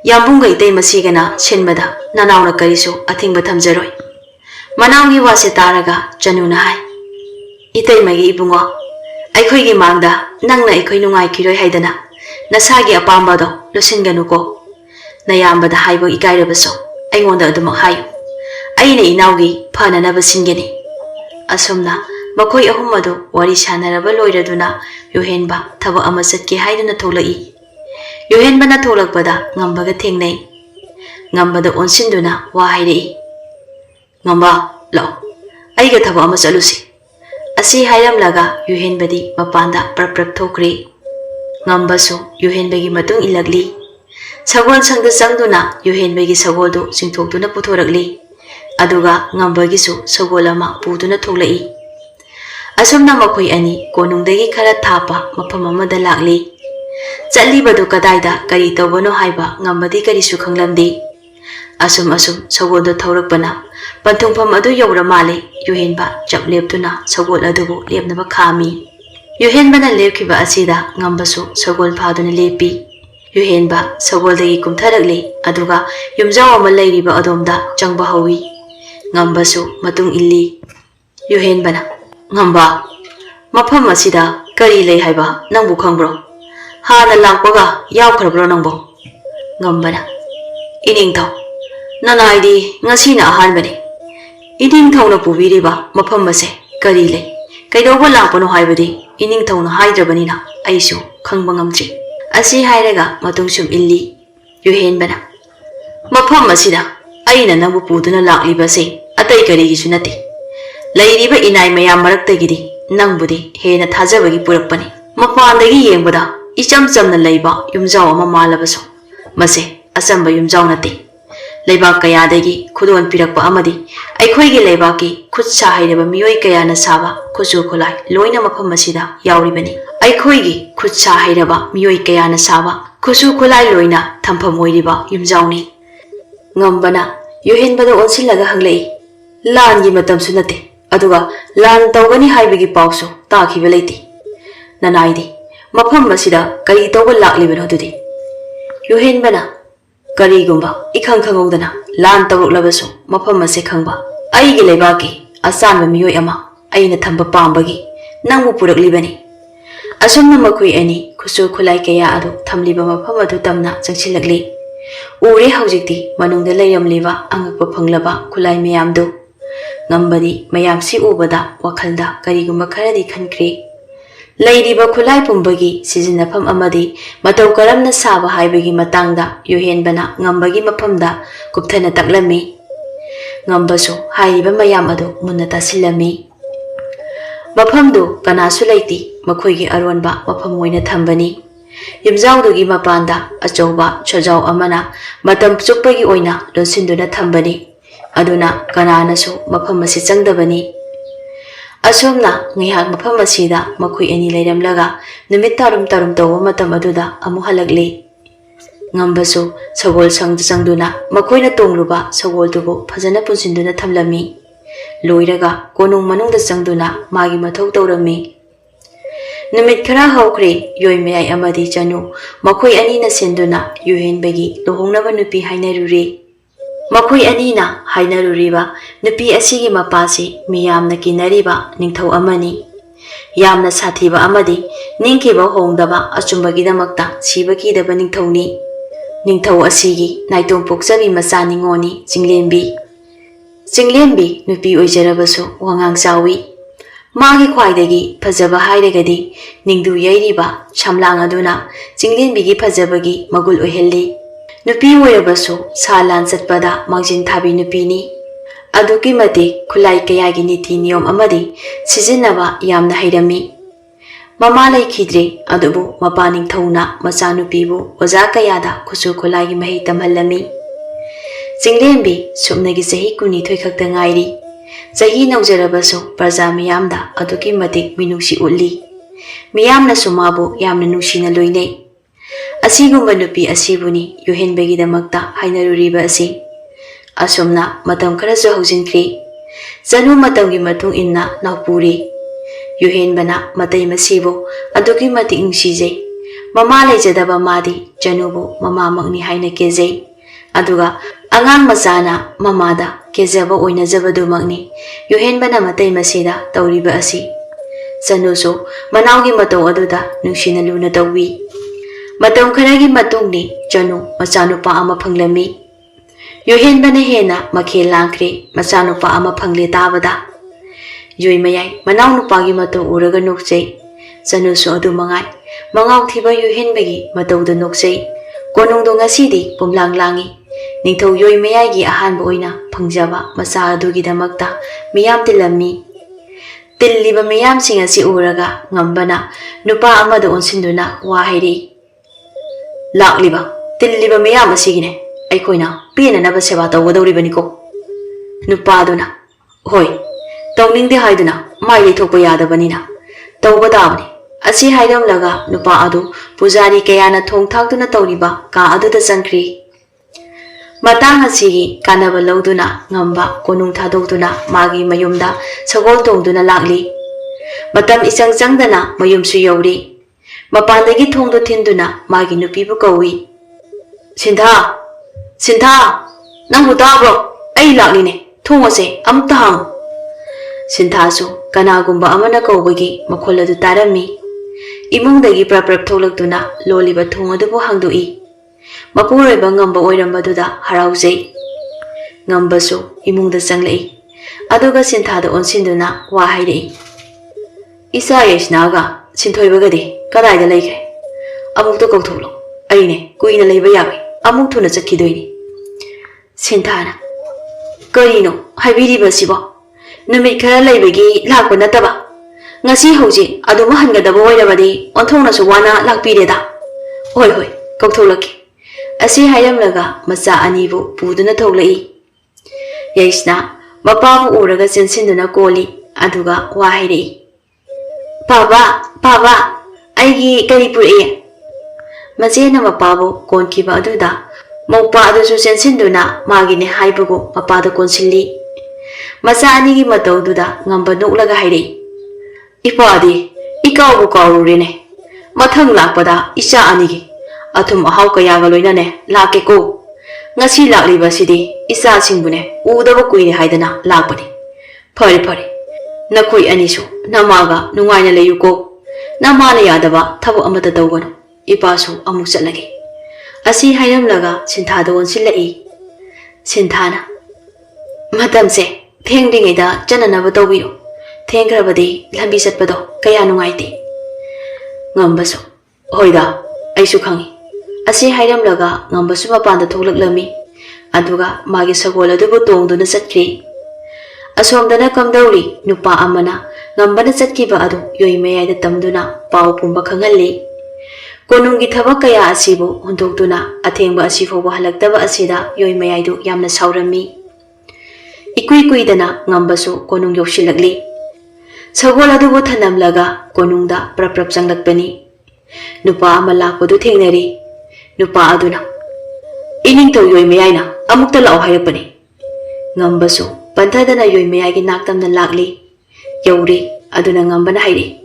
ꯌꯥꯝꯕꯨꯡꯒ ꯏꯇꯩꯃꯁꯤꯒꯅ ꯁꯤꯟꯕꯗ ꯅꯅꯥꯎꯅ ꯀꯔꯤꯁꯨ ꯑꯊꯤꯡꯕ ꯊꯝꯖꯔꯣꯏ꯫ ꯃꯅꯥꯎꯒꯤ ꯋꯥꯁꯦ ꯇꯥꯔꯒ ꯆꯅꯨꯅ ꯍꯥꯏ, ꯏꯇꯩꯃꯒꯤ ꯏꯕꯨꯡꯉꯣ, ꯑꯩꯈꯣꯏꯒꯤ ꯃꯥꯡꯗ ꯅꯪꯅ ꯑꯩꯈꯣꯏ ꯅꯨꯡꯉꯥꯏꯈꯤꯔꯣꯏ ꯍꯥꯏꯗꯅ ꯅꯁꯥꯒꯤ ꯑꯄꯥꯝꯕꯗꯣ ꯂꯣꯠꯁꯤꯟꯒꯅꯨꯀꯣ꯫ ꯅꯌꯥꯝꯕꯗ ꯍꯥꯏꯕ ꯏꯀꯥꯏꯔꯕꯁꯨ ꯑꯩꯉꯣꯟꯗ ꯑꯗꯨꯃꯛ ꯍꯥꯏꯌꯨ꯫ ꯑꯩꯅ ꯏꯅꯥꯎꯒꯤ ꯐꯅꯅꯕ ꯁꯤꯟꯒꯅꯤ꯫ ꯑꯁꯨꯝꯅ ꯃꯈꯣꯏ ꯑꯍꯨꯝ ꯑꯗꯨ ꯋꯥꯔꯤ ꯁꯥꯟꯅꯔꯕ ꯂꯣꯏꯔꯗꯨꯅ ꯌꯣꯍꯦꯟꯕ ꯊꯕꯛ ꯑꯃ ꯆꯠꯀꯦ ꯍꯥꯏꯗꯨꯅ ꯊꯣꯛꯂꯛꯏ꯫ ꯌꯣꯍꯦꯟꯕꯅ ꯊꯣꯛꯂꯛꯄꯗ ꯉꯝꯕꯒ ꯊꯦꯡꯅꯩ꯫ ꯉꯝꯕꯗ ꯑꯣꯟꯁꯤꯟꯗꯨꯅ ꯋꯥ ꯍꯥꯏꯔꯛꯏ꯫ ꯉꯝꯕ, ꯂꯥꯛꯑꯣ, ꯑꯩꯒ ꯊꯕꯛ ꯑꯃ ꯆꯠꯂꯨꯁꯤ꯫ ꯑꯁꯤ ꯍꯥꯏꯔꯝꯂꯒ ꯌꯣꯍꯦꯟꯕꯗꯤ ꯃꯄꯥꯟꯗ ꯄ꯭ꯔꯞ ꯊꯣꯛꯈ꯭ꯔꯦ꯫ ꯉꯝꯕꯁꯨ ꯌꯣꯍꯦꯟꯕꯒꯤ ꯃꯇꯨꯡ ꯏꯜꯂꯛꯂꯤ꯫ ꯁꯒꯣꯜ ꯁꯪꯗ ꯆꯪꯗꯨꯅ ꯌꯣꯍꯦꯟꯕꯒꯤ ꯁꯒꯣꯜꯗꯨ ꯆꯤꯡꯊꯣꯛꯇꯨꯅ ꯄꯨꯊꯣꯔꯛꯂꯤ꯫ ꯑꯗꯨꯒ ꯉꯝꯕꯒꯤꯁꯨ ꯁꯒꯣꯜ ꯑꯃ ꯄꯨꯗꯨꯅ ꯊꯣꯛꯂꯛꯏ꯫ ꯑꯁꯨꯝꯅ ꯃꯈꯣꯏ ꯑꯅꯤ ꯀꯣꯅꯨꯡꯗꯒꯤ ꯈꯔ ꯊꯥꯞꯄ ꯃꯐꯝ ꯑꯃꯗ ꯂꯥꯛꯂꯤ꯫ ꯆꯠꯂꯤꯕꯗꯨ ꯀꯗꯥꯏꯗ ꯀꯔꯤ ꯇꯧꯕꯅꯣ ꯍꯥꯏꯕ ꯉꯝꯕꯗꯤ ꯀꯔꯤꯁꯨ ꯈꯪꯂꯝꯗꯦ꯫ ꯑꯁꯨꯝ ꯁꯒꯣꯜꯗꯨ ꯊꯧꯔꯛꯄꯅ ꯄꯟꯊꯨꯡꯐꯝ ꯑꯗꯨ ꯌꯧꯔ ꯃꯥꯜꯂꯦ ꯌꯣꯍꯦꯟꯕ ꯆꯞ ꯂꯦꯞꯇꯨꯅ ꯁꯒꯣꯜ ꯑꯗꯨꯕꯨ ꯂꯦꯞꯅꯕ ꯈꯥꯝꯃꯤ꯫ ꯌꯣꯍꯦꯟꯕꯅ ꯂꯦꯞꯈꯤꯕ ꯑꯁꯤꯗ ꯉꯝꯕꯁꯨ ꯁꯒꯣꯜ ꯐꯥꯗꯨꯅ ꯂꯦꯞꯄꯤ꯫ ꯌꯣꯍꯦꯟꯕ ꯁꯒꯣꯜꯗꯒꯤ ꯀꯨꯝꯊꯔꯛꯂꯤ, ꯑꯗꯨꯒ ꯌꯨꯝꯖꯥꯎ ꯑꯃ ꯂꯩꯔꯤꯕ ꯑꯗꯣꯝꯗ ꯆꯪꯕ ꯍꯧꯏ꯫ ꯉꯝꯕꯁꯨ ꯃꯇꯨꯡ ꯏꯜꯂꯤ꯫ ꯌꯣꯍꯦꯟꯕꯅ, ꯉꯝꯕ, ꯃꯐꯝ ꯑꯁꯤꯗ ꯀꯔꯤ ꯂꯩ ꯍꯥꯏꯕ ꯅꯪꯕꯨ ꯈꯪꯕ꯭ꯔꯣ? ꯍꯥꯟꯅ ꯂꯥꯛꯄꯒ ꯌꯥꯎꯈ꯭ꯔꯕ꯭ꯔꯣ ꯅꯪꯕꯣ? ꯉꯝꯕꯅ, ꯏꯅꯤꯡꯊꯧ, ꯅꯅꯥꯏꯗꯤ ꯉꯁꯤꯅ ꯑꯍꯥꯟꯕꯅꯤ꯫ ꯏꯅꯤꯡꯊꯧꯅ ꯄꯨꯕꯤꯔꯤꯕ ꯃꯐꯝ ꯑꯁꯦ ꯀꯔꯤ ꯂꯩ, ꯀꯩꯗꯧꯕ ꯂꯥꯛꯄꯅꯣ ꯍꯥꯏꯕꯗꯤ ꯏꯅꯤꯡꯊꯧꯅ ꯍꯥꯏꯗ꯭ꯔꯕꯅꯤꯅ ꯑꯩꯁꯨ ꯈꯪꯕ ꯉꯝꯗ꯭ꯔꯤ꯫ ꯑꯁꯤ ꯍꯥꯏꯔꯒ ꯃꯇꯨꯡ ꯁꯨꯝ ꯏꯜꯂꯤ꯫ ꯌꯣꯍꯦꯟꯕꯅ, ꯃꯐꯝ ꯑꯁꯤꯗ ꯑꯩꯅ ꯅꯪꯕꯨ ꯄꯨꯗꯨꯅ ꯂꯥꯛꯂꯤꯕꯁꯦ ꯑꯇꯩ ꯀꯔꯤꯒꯤꯁꯨ ꯅꯠꯇꯦ, ꯂꯩꯔꯤꯕ ꯏꯅꯥꯏ ꯃꯌꯥꯝ ꯃꯔꯛꯇꯒꯤꯗꯤ ꯅꯪꯕꯨꯗꯤ ꯍꯦꯟꯅ ꯊꯥꯖꯕꯒꯤ ꯄꯨꯔꯛꯄꯅꯤ꯫ ꯃꯄꯥꯟꯗꯒꯤ ꯌꯦꯡꯕꯗ ꯏꯆꯝ ꯆꯝꯅ ꯂꯩꯕ ꯌꯨꯝꯖꯥꯎ ꯑꯃ ꯃꯥꯜꯂꯕꯁꯨ ꯃꯁꯦ ꯑꯆꯝꯕ ꯌꯨꯝꯖꯥꯎ ꯅꯠꯇꯦ꯫ ꯂꯩꯕꯥꯛ ꯀꯌꯥꯗꯒꯤ ꯈꯨꯗꯣꯜ ꯄꯤꯔꯛꯄ ꯑꯃꯗꯤ ꯑꯩꯈꯣꯏꯒꯤ ꯂꯩꯕꯥꯛꯀꯤ ꯈꯨꯠ ꯁꯥ ꯍꯩꯔꯕ ꯃꯤꯑꯣꯏ ꯀꯌꯥꯅ ꯁꯥꯕ ꯈꯨꯠꯁꯨ ꯈꯨꯠꯂꯥꯏ ꯂꯣꯏꯅ ꯃꯐꯝ ꯑꯁꯤꯗ ꯌꯥꯎꯔꯤꯕꯅꯤ꯫ ꯑꯩꯈꯣꯏꯒꯤ ꯈꯨꯠ ꯁꯥ ꯍꯩꯔꯕ ꯃꯤꯑꯣꯏ ꯀꯌꯥꯅ ꯁꯥꯕ ꯈꯨꯠꯁꯨ ꯈꯨꯠꯂꯥꯏ ꯂꯣꯏꯅ ꯊꯝꯐꯝ ꯑꯣꯏꯔꯤꯕ ꯌꯨꯝꯖꯥꯎꯅꯤ꯫ ꯉꯝꯕꯅ ꯌꯣꯍꯦꯟꯕꯗ ꯑꯣꯟꯁꯤꯜꯂꯒ ꯍꯪꯂꯛꯏ꯫ ꯂꯥꯟꯒꯤ ꯃꯇꯝꯁꯨ ꯅꯠꯇꯦ, ꯑꯗꯨꯒ ꯂꯥꯟ ꯇꯧꯒꯅꯤ ꯍꯥꯏꯕꯒꯤ ꯄꯥꯎꯁꯨ ꯇꯥꯈꯤꯕ ꯂꯩꯇꯦ꯫ ꯅꯅꯥꯏꯗꯤ ꯃꯐꯝ ꯑꯁꯤꯗ ꯀꯔꯤ ꯇꯧꯕ ꯂꯥꯛꯂꯤꯕꯅꯣ ꯑꯗꯨꯗꯤ? ꯌꯣꯍꯦꯟꯕꯅ, ꯀꯔꯤꯒꯨꯝꯕ ꯏꯈꯪ ꯈꯪꯍꯧꯗꯅ ꯂꯥꯟ ꯇꯧꯔꯛꯂꯕꯁꯨ ꯃꯐꯝ ꯑꯁꯦ ꯈꯪꯕ ꯑꯩꯒꯤ ꯂꯩꯕꯥꯛꯀꯤ ꯑꯆꯥꯟꯕ ꯃꯤꯑꯣꯏ ꯑꯃ ꯑꯩꯅ ꯊꯝꯕ ꯄꯥꯝꯕꯒꯤ ꯅꯪꯕꯨ ꯄꯨꯔꯛꯂꯤꯕꯅꯤ꯫ ꯑꯁꯨꯝꯅ ꯃꯈꯣꯏ ꯑꯅꯤ ꯈꯨꯠꯁꯨ ꯈꯨꯠꯂꯥꯏ ꯀꯌꯥ ꯑꯗꯨ ꯊꯝꯂꯤꯕ ꯃꯐꯝ ꯑꯗꯨ ꯇꯝꯅ ꯆꯪꯁꯤꯜꯂꯛꯂꯤ꯫ ꯎꯔꯦ ꯍꯧꯖꯤꯛꯇꯤ ꯃꯅꯨꯡꯗ ꯂꯩꯔꯝꯂꯤꯕ ꯑꯉꯛꯄ ꯐꯪꯂꯕ ꯈꯨꯠꯂꯥꯏ ꯃꯌꯥꯝꯗꯨ꯫ ꯉꯝꯕꯗꯤ ꯃꯌꯥꯝꯁꯤ ꯎꯕꯗ ꯋꯥꯈꯜꯗ ꯀꯔꯤꯒꯨꯝꯕ ꯈꯔꯗꯤ ꯈꯟꯈ꯭ꯔꯦ꯫ ꯂꯩꯔꯤꯕ ꯈꯨꯠꯂꯥꯏ ꯄꯨꯝꯕꯒꯤ ꯁꯤꯖꯤꯟꯅꯐꯝ ꯑꯃꯗꯤ ꯃꯇꯧ ꯀꯔꯝꯅ ꯁꯥꯕ ꯍꯥꯏꯕꯒꯤ ꯃꯇꯥꯡꯗ ꯌꯣꯍꯦꯟꯕꯅ ꯉꯝꯕꯒꯤ ꯃꯐꯝꯗ ꯀꯨꯞꯊꯅ ꯇꯥꯛꯂꯝꯃꯤ꯫ ꯉꯝꯕꯁꯨ ꯍꯥꯏꯔꯤꯕ ꯃꯌꯥꯝ ꯑꯗꯨ ꯃꯨꯟꯅ ꯇꯥꯁꯤꯜꯂꯝꯃꯤ꯫ ꯃꯐꯝꯗꯨ ꯀꯅꯥꯁꯨ ꯂꯩꯇꯦ, ꯃꯈꯣꯏꯒꯤ ꯑꯔꯣꯟꯕ ꯃꯐꯝ ꯑꯣꯏꯅ ꯊꯝꯕꯅꯤ꯫ ꯌꯨꯝꯖꯥꯎꯗꯨꯒꯤ ꯃꯄꯥꯟꯗ ꯑꯆꯧꯕ ꯁꯣꯖꯥꯎ ꯑꯃꯅ ꯃꯇꯝ ꯆꯨꯞꯄꯒꯤ ꯑꯣꯏꯅ ꯂꯣꯟꯁꯤꯟꯗꯨꯅ ꯊꯝꯕꯅꯤ, ꯑꯗꯨꯅ ꯀꯅꯥꯅꯁꯨ ꯃꯐꯝ ꯑꯁꯤ ꯆꯪꯗꯕꯅꯤ꯫ ꯑꯁꯨꯝꯅ ꯉꯥꯏꯍꯥꯛ ꯃꯐꯝ ꯑꯁꯤꯗ ꯃꯈꯣꯏ ꯑꯅꯤ ꯂꯩꯔꯝꯂꯒ ꯅꯨꯃꯤꯠ ꯇꯥꯔꯨꯝ ꯇꯧꯕ ꯃꯇꯝ ꯑꯗꯨꯗ ꯑꯃꯨꯛ ꯍꯜꯂꯛꯂꯤ꯫ ꯉꯝꯕꯁꯨ ꯁꯒꯣꯜ ꯁꯪꯗ ꯆꯪꯗꯨꯅ ꯃꯈꯣꯏꯅ ꯇꯣꯡꯂꯨꯕ ꯁꯒꯣꯜꯗꯨꯕꯨ ꯐꯖꯅ ꯄꯨꯟꯁꯤꯟꯗꯨꯅ ꯊꯝꯂꯝꯃꯤ꯫ ꯂꯣꯏꯔꯒ ꯀꯣꯅꯨꯡ ꯃꯅꯨꯡꯗ ꯆꯪꯗꯨꯅ ꯃꯥꯒꯤ ꯃꯊꯧ ꯇꯧꯔꯝꯃꯤ꯫ ꯅꯨꯃꯤꯠ ꯈꯔ ꯍꯧꯈ꯭ꯔꯦ꯫ ꯌꯣꯏꯃꯌꯥꯏ ꯑꯃꯗꯤ ꯆꯅꯨ ꯃꯈꯣꯏ ꯑꯅꯤꯅ ꯁꯤꯟꯗꯨꯅ ꯌꯣꯍꯦꯟꯕꯒꯤ ꯂꯨꯍꯣꯡꯅꯕ ꯅꯨꯄꯤ ꯍꯥꯏꯅꯔꯨꯔꯦ꯫ ꯃꯈꯣꯏ ꯑꯅꯤꯅ ꯍꯥꯏꯅꯔꯨꯔꯤꯕ ꯅꯨꯄꯤ ꯑꯁꯤꯒꯤ ꯃꯄꯥꯁꯤ ꯃꯤꯌꯥꯝꯅ ꯀꯤꯅꯔꯤꯕ ꯅꯤꯡꯊꯧ ꯑꯃꯅꯤ꯫ ꯌꯥꯝꯅ ꯁꯥꯊꯤꯕ ꯑꯃꯗꯤ ꯅꯤꯡꯈꯤꯕ ꯍꯣꯡꯗꯕ ꯑꯆꯨꯝꯕꯒꯤꯗꯃꯛꯇ ꯁꯤꯕ ꯀꯤꯗꯕ ꯅꯤꯡꯊꯧꯅꯤ꯫ ꯅꯤꯡꯊꯧ ꯑꯁꯤꯒꯤ ꯅꯥꯏꯇꯣꯝ ꯄꯣꯛꯆꯕꯤ ꯃꯆꯥ ꯅꯤꯉꯣꯜꯅꯤ ꯆꯤꯡꯂꯦꯝꯕꯤ꯫ ꯆꯤꯡꯂꯦꯝꯕꯤ ꯅꯨꯄꯤ ꯑꯣꯏꯖꯔꯕꯁꯨ ꯋꯥꯉꯥꯡ ꯆꯥꯎꯏ꯫ Magi khwaidagi phajaba hairagadi ningdu yairiba shamlang aduna chinglenbigi phajabagi magul oihelli. Nupi oirabasu salan satpada mangjin thabi nupini. Aduki mati khulai kayagi niti niyom amadi sijinnaba yamna hairami. Mama laikhidre adubu mapa ningthauna machanupibu oja kayada khusu khulai mahi tamhallami. Chinglenbi sumnagi chahi kuni thoi khakta ngairi. Chahi naujarabasu praja miyamda aduki matik minusi ulli. Miyamna sumabu yamna nushina loinei. Asigumba nupi asibuni yuhenbagi damakta hainaruriba asi. Asumna matam kharasu haujinkri. Janu matamgi matung inna naupuri. Yuhenbana matai masibu aduki matik nungsijai. Mama laijadaba madi janubu mama magni haina kezai. Aduga angang masana mamada kezaba oinajabadu magni. Yuhenbana matai masida tauriba asi. Janusu manaugi matau aduda nungsina luna tawi. Matam kharagi matungni janu machanupa ama phanglami. Yuhenbana hena makhel langkre machanupa ama phangle tabada. Yui mayai manau nupagi matau uraga nokjai. Janusu adu mangai mangau thiba yuhenbagi matauda nokjai. Konungdo ngasidi pumlang langi. Ningthau yoi mayai gi ahanba oina phangjaba macha adugi damakta miyam tilami. Tilliba miyam sing asi uraga ngambana nupa amada onsinduna wa hairi. Lakliba tilliba miyam asigine aikoina penanaba seba tawgadawribaniko. Nupaduna hoi tawningde haiduna mai leithokpa yadabanina tawgadabani. Asi hairamlaga nupa adu pujari kayana thongthakduna tawriba ka aduda changkri. Matang asigi kanaba lawduna ngamba konung thadokduna magi mayumda sagol tongduna lakli. Matam isang changdana mayumsu yauri. Mapandagi thongdo thinduna magi nupibu kawi. Sintha! Sintha! Nangbu tabro! Ay lakline! Thongase amta hang! Sinthasu kanagumba amana kawbagi makhuladu tarami. Imungdagi praprap tholakduna loliba thong adubu hangdoi. Mapuroiba ngamba oirambaduda haraujai. Ngambasu imungda changlai. Aduga Sinthada onsinduna wa hairei. Isa yesnaga Sinthoibagadi kadayda leikre. Amukto kautholo. Aine kuina leiba yabai. Amuk thuna chakhidoini. Sinthana karino haibiriba sibo. Numit khara leibagi lakpa nataba. Ngasi hauji aduma hangadaba oirabadi onthongnasu wana lakpireda. Hoi hoi kautholaki. Asi hayamlaga macha anibu puduna tholai. Yaisna mapabu uraga chensinduna koli aduga wa hairei. Papa, Papa, aigi kari purei. Majena mapabu konkiba aduda maupa adusu chensinduna magine haibugu mapada konsilli. Macha anigi mataududa ngamba nuklaga hairei. Ipadi ikawu kawrurene. Mathang lakpada isa anigi athum ahau kayaga loinane lakeko. Ngasi lakliba sidi isa singbune udaba kuine haidana lakpani. Phare phare. Nakoi anisu namaga nungaina layuko. Namana yadaba thabu amata tawgano. Ipasu amuk chatlage. Asi hairamlaga Sinthada onsilai. Sinthana matamse thengdingaida chananaba tawbiro. Thengkrabadi lambi chatpado kaya nungaite. Ngambasu hoida aisu khangi. Asi hairamlaga ngambasu mapanda tholaklami. Aduga magi sagol adubu tongduna chatkri. Asomdana kamdauri nupa amana ngambana chatkiba adu yoi mayai tamduna pau pumba khangalli. Konungi thabak kaya asibu hundokduna athengba asifoba halaktaba asida yoi mayai du yamna saurami. Ikui kuidana ngambasu konung yoksilakli. Sagol adubu thanamlaga konungda praprap changlakpani. Nupa ama lakpadu thengnari. Nupa aduna iningtaw yoi mayaina amukta lao hairapani. Ngambasu Panthadana yoi mayagi naktamna lakli. Yauri aduna ngambana hairi.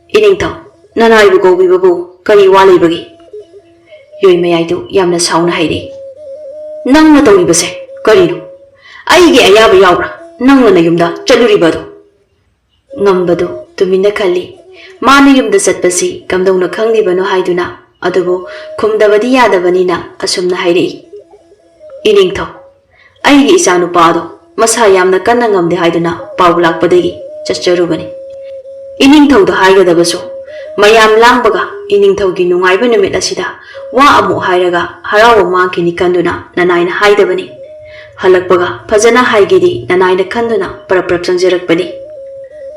Iningtaw nanaibu kawbibabu kari walaibagi. Yoi mayaidu yamna sauna hairi. Nangna tawibase karino. Aigi ayaba yaura nangna nayumda chaluribadu. Ngambadu tumina khali. Mana yumda chatpasi kamdawna khanglibano haiduna adubu khumdabadi yadabanina asumna hairi. Iningtaw aigi isa nupado Masa yamna kanna ngamde haiduna pau lakpadagi chacharubani. ꯏꯅꯤꯡꯊꯧꯗ ꯍꯥꯏꯒꯗꯕꯁꯨ ꯃꯌꯥꯝ ꯂꯥꯡꯕꯒ ꯏꯅꯤꯡꯊꯧꯒꯤ ꯅꯨꯡꯉꯥꯏꯕ ꯅꯨꯃꯤꯠ ꯑꯁꯤꯗ ꯋꯥ ꯑꯃꯨꯛ ꯍꯥꯏꯔꯒ ꯍꯔꯥꯎꯕ ꯃꯥꯡꯈꯤꯅꯤ ꯈꯟꯗꯨꯅ ꯅꯅꯥꯏꯅ ꯍꯥꯏꯗꯕꯅꯤ ꯍꯜꯂꯛꯄꯒ ꯐꯖꯅ ꯍꯥꯏꯒꯦꯗꯤ ꯅꯅꯥꯏꯅ ꯈꯟꯗꯨꯅ ꯄꯔꯞ ꯆꯪꯖꯔꯛꯄꯅꯤ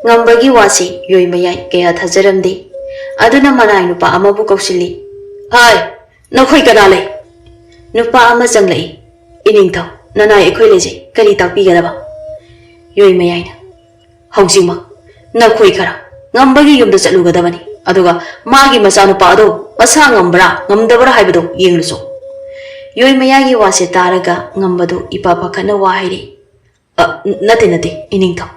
ꯉꯝꯕꯒꯤ ꯋꯥꯁꯤ ꯌꯣꯏꯃꯌꯥꯏ ꯀꯌꯥ ꯊꯥꯖꯔꯝꯗꯦ ꯑꯗꯨꯅ ꯃꯅꯥꯏ ꯅꯨꯄꯥ ꯑꯃꯕꯨ ꯀꯧꯁꯤꯜꯂꯤ ꯍꯥꯏ ꯅꯈꯣꯏ ꯀꯅꯥ ꯂꯩ ꯅꯨꯄꯥ ꯑꯃ ꯆꯪꯂꯛꯏ ꯏꯅꯤꯡꯊꯧ ꯅꯅꯥꯏ ꯑꯩꯈꯣꯏ ꯂꯩꯖꯩ ꯀꯔꯤ ꯇꯥꯛꯄꯤꯒꯗꯕ ꯌꯣꯏꯃꯌꯥꯏꯅ ꯍꯧꯖꯤꯛꯃꯛ ꯅꯈꯣꯏ ꯈꯔ ngambagi yumda chatlugadabani aduga magi machanupa adu masa ngambra ngamdabra haibadu yengluso yoi mayagi wase taraga ngambadu ipa pakhana wa hairi nate iningthaw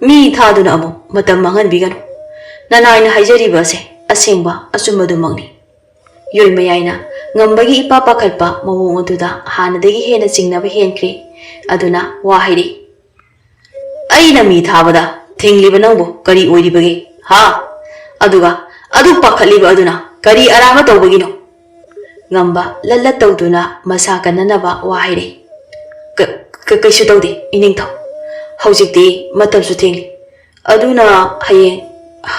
mi thaduna amu matam mangan biganu nanaina haijari base asengba achumbadu mangni yoi mayaina ngambagi ipa pakhatpa mawong aduda hanadagi hena chingnaba henkri aduna wa hairi aina mi thabada thingliba nangbo kari oiribage ha aduga adu pakhatliba aduna kari arama tawbagino ngamba lalla tawduna masa kananaba wa haire kaisu tawde iningthaw haujikti matamsu thengli aduna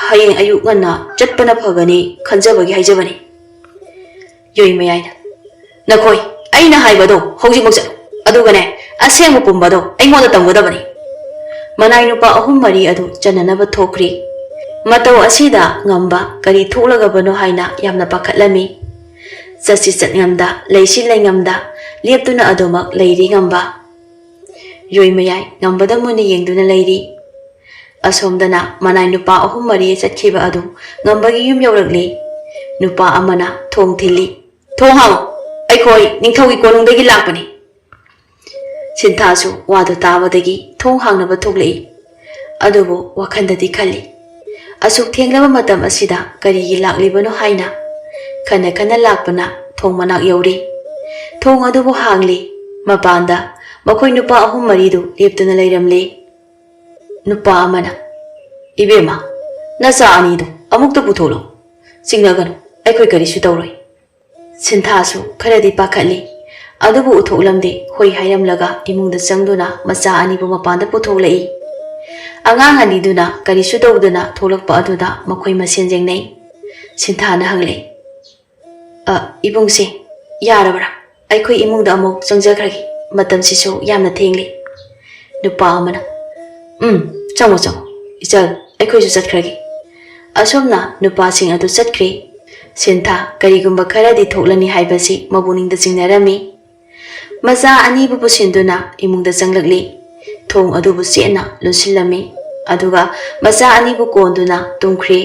hayeng ayuk ngana chatpana phagani khanjabagi haijabani yoi mayaina nakoi aina haibado haujik moksa adugane asengba pumbado aingoda tamgodabani manai nupa ahum mari adu chananaba thokri matau asida ngamba kari tholagabano haina yamna pakhatlami chasi chatngamda leisi lengamda leptuna adomak leiri ngamba yoi mayai ngambada muni yengduna leiri asomdana manai nupa ahum mari chatkhiba adu ngambagi yum yaurakli nupa amana thong thili thong hang aikoi ningthawi konungdagi lakpani sintasu wadu tabadagi thong hangnaba thoklei adubu wakhandadi khali asuk thenglaba matam asida karigi laklibano haina khana lakpana thong manak yauri thong adubu hangli mapanda makhoi nupa ahum maridu leptuna leiramle nupa amana ibema nacha anidu amukta putholo singnaganu aikhoi karisu tawroi sinthasu kharadi pakhatli adubu uthoklamde hoi hairamlaga imungda changduna macha anibu mapanda puthoklei angang aniduna karisu tawduna tholakpa aduda makhoi masen jengnei sinthana hangle ibungse yarabra aikhoi imungda amuk changjakragi matam sisu yamna thengli nupa amana chango ichal aikhoi su chatkragi asomna nupa sing adu chatkri sintha karigumba kharadi thoklani haibasi mabuningda chingnarami maza ani bu pusinduna imungda changlakli thong adubu sena lunsilami aduga maza ani bu konduna tumkhri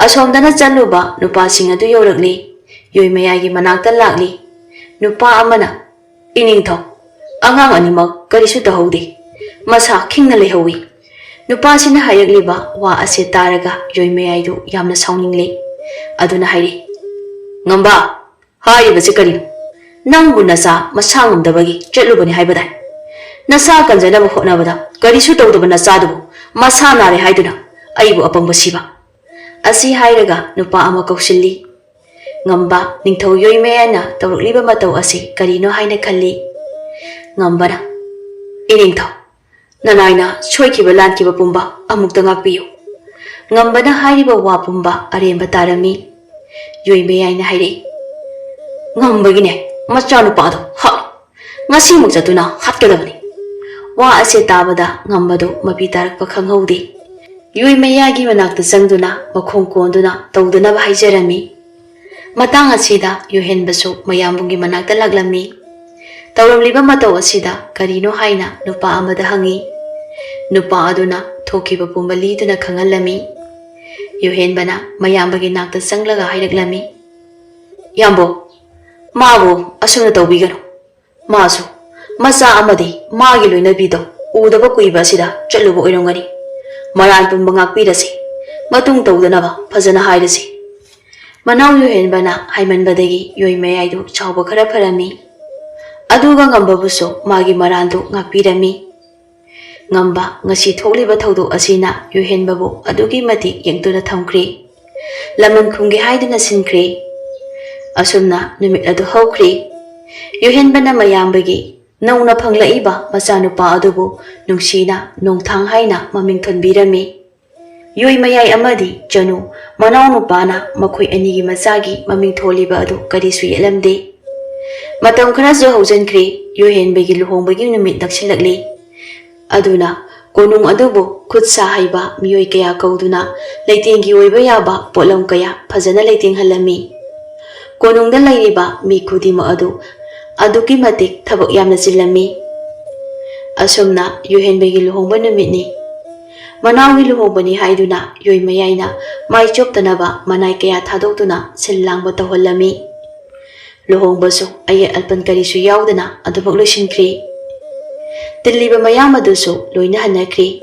asomdana chaluba nupa sing adu yorakli yoi mayagi manakta lakli nupa amana iningthaw angang animak karisu tahaude masa khingna lehawi nupa sina hayakliba wa ase taraga yoi mayaidu yamna sauningli aduna hairi ngamba haibase karino nangbu nasa masa ngamdabagi chatlubani haibadai nasa kanjanaba hotnabada karisu tawdaba nachadubu masa nare haiduna aibu apangba siba asi hairaga nupa ama kausilli ngamba ningthau yoi mayana tawrakliba matau asi karino haina khalli ngambana iningthau nanaina soikiba lankiba pumba amukta ngakpiyo ngambana hairiba wa pumba aremba tarami yoi mayaina haire ngambagine machanupa do ha ngasi muk chatuna hatkedabani wa ase tabada ngambado mapi tarakpa khanghaude yoi mayagi manakta changduna makhong konduna tawduna ba haijarami matang asida yohenbasu mayambungi manakta laglami tawramliba matau asida karino haina nupa amada hangi nupa aduna thokiba pumbali duna khangalami yohenbana mayambagi nakta changlaga hairaklami yambo mabu asuna tawbigano masu macha amadi magi loinabido udaba kuiba sida chatluba oirangani maran pumba ngakpirasi matung tawdanaba phajana hairasi manaw yohenbana haimanbadagi yoi mayaidu chawba khara pharami aduga ngambabuso magi marandu ngakpirami ngamba ngasi thokliba thawdo asina yohenbabu adugi mati yengtuna thamkri laman khumgi haiduna sinkhri asumna numit adu hawkri yohenbana mayambagi nauna phanglaiba machanupa adubu nungsina nongthang haina maming thonbirami Yoi mayai amadi Janu manau nupana makoi anigi masagi maming tholiba adu karisu yelamde. Matam khara jo haujankri Yohen begi luhongbagi numit naksilakli. Aduna konung adubu khut sa haiba miyoi kaya kauduna leitengi oiba yaba polam kaya phajana leiting halami. Konung da lairiba mi khudima aduki matik thabak yamna chilami. Asumna Yohen begi luhongba numitni. Manawi luhobani haiduna Yoi mayaina mai choptanaba manai kaya thadokduna sillangbwa tawhallami. Luhongbasu ayat alpan karisu yaudana adubak loisinkri. Tilliba mayam adusu loina hanakri.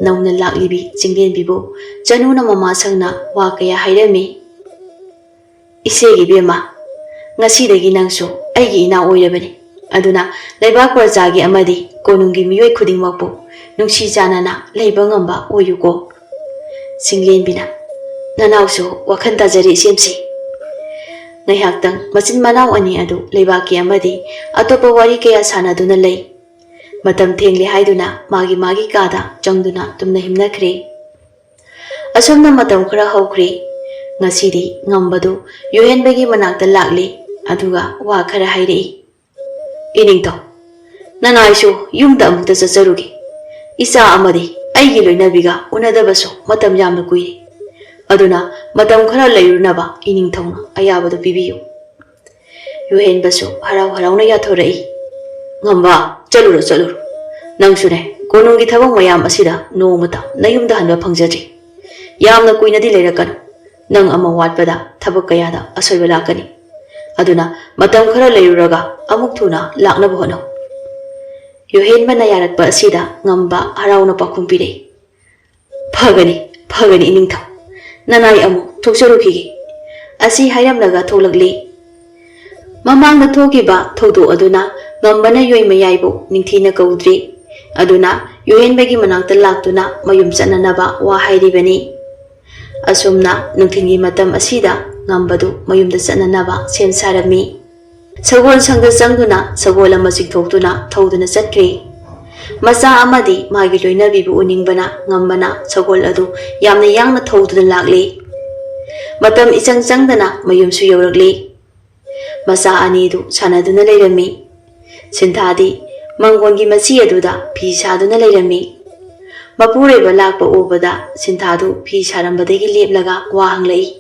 Nauna laklibi chinglenbibu Januna mama sangna wa kaya hairami. Isegi bema ngasidagi nangsu aigi ina oirabani. Aduna laibak prajagi amadi konungi miyoi khudingmakpu nungsi janana leiba ngamba oyuko. Singlenbina nanausu wakhan tajari semsi. Ngaihaktang machin manau ani adu leibaki amadi atopa wari kaya sanaduna lei. Matam thengli haiduna magi kada changduna tumna himnakre. Asomna matam khara hokre. Ngasidi ngambadu Yohen begi manakta lakli aduga wa khara hairei. Iningto nanaisu yumda amukta chacharugi. Isa amadi aigi loinabiga unadabasu matam yamna kuiri. Aduna matam khara leirunaba iningthongna ayabadu pibiyu. Yohen basu harau-harauna yathorai. Ngamba chaluro. Nangsune konungi thabak mayam asida nomata nayumda hanba phangjadri. Yamna kuinadi leirakanu. Nang ama watpada thabak kayada asoiba lakani. Aduna matam khara leiruraga amuk thuna laknaba honau. Yohen mana yarakpa asida ngamba harauna pakumpirei. Phagani iningthau. Nanai amu thokjarukigi. Asi hairamlaga tholakli. Mamangda thokiba thodo aduna ngambana Yoi mayaibu ningthina kaudri. Aduna Yohen begi manakta laktuna mayum chananaba wa hairibani. Asumna nungthingi matam asida ngambadu mayumda chananaba sem sarami. Sagol sangda changduna sagol ama chingthoktuna thoduna chatkri. Macha amadi magi loinabibu uningbana ngambana sagol adu yamna yangna thoduna lakli. Matam ichang changdana mayumsu yaurakli. Macha anidu sanaduna leirami. Sinthadi manggongi machi aduda phi saduna leirami. Mapureba lakpa ubada sinthadu phi sarambadagi leplaga wa hanglai.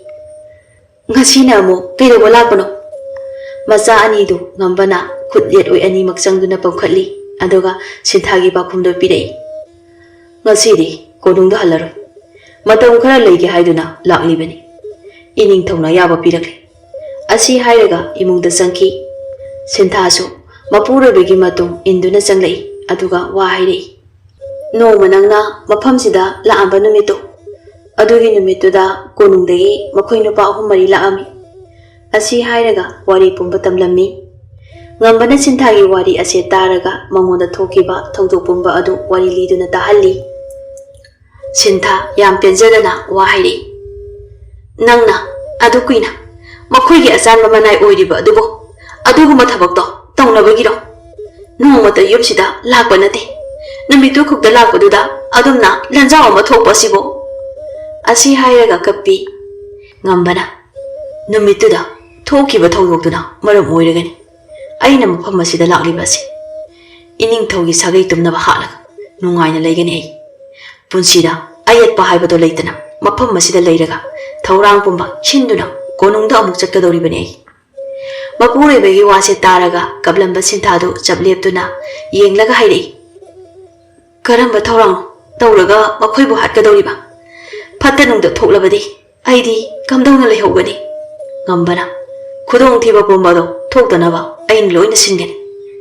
Ngasina amu kaidoba lakpano. Macha anidu ngambana khutlet oi ani makchangduna pamkhatli aduga sinthagi pakhumdo pirei. Ngasidi konungda halaroi. Matam khara leige haiduna laklibani. Iningthongna yaba pirakli. Asi hairaga imungda changki. Sinthasu mapurebegi matung induna changlai aduga wa hairei. Noma nangna mafamsida laamba numitu. Adugi numituda konungdagi makhoi nupa ahum mari laami. Asi hairaga wari pumba tamlami. Ngambana sinthagi wari ase taraga mangonda thokiba thodok pumba adu wari liduna tahalli. Sintha yam penjadana wa hairei. Nangna adu kuina makhoigi asanba manai oiriba aduguma thabakto tawnabagiro. Nongmata yumsida lakpa nate. Namitu khukda lakpaduda adumna lanjaw ama thokpa sibo. Asi hairaga kappi. Ngambana numituda thokiba thodokduna maram oiragani. Aina mafam asida lakliba asi. Iningthaugi sagai tumnaba halaga nungaina leigani ai. Punsida ayatpa haibado leitana mafam asida leiraga thaurang pumba chinduna konungda amuk chatkadoribani ai. Mapurebegi wase taraga kablamba sinthadu chapleptuna yenglaga hairei. Karamba thaurang tawraga makhoibu hatkadoriba. Phattanungda thoklabadi aidi kamdawna leihogani. Ngambana khudong thiba pumbado thoktanaba ain loina singani.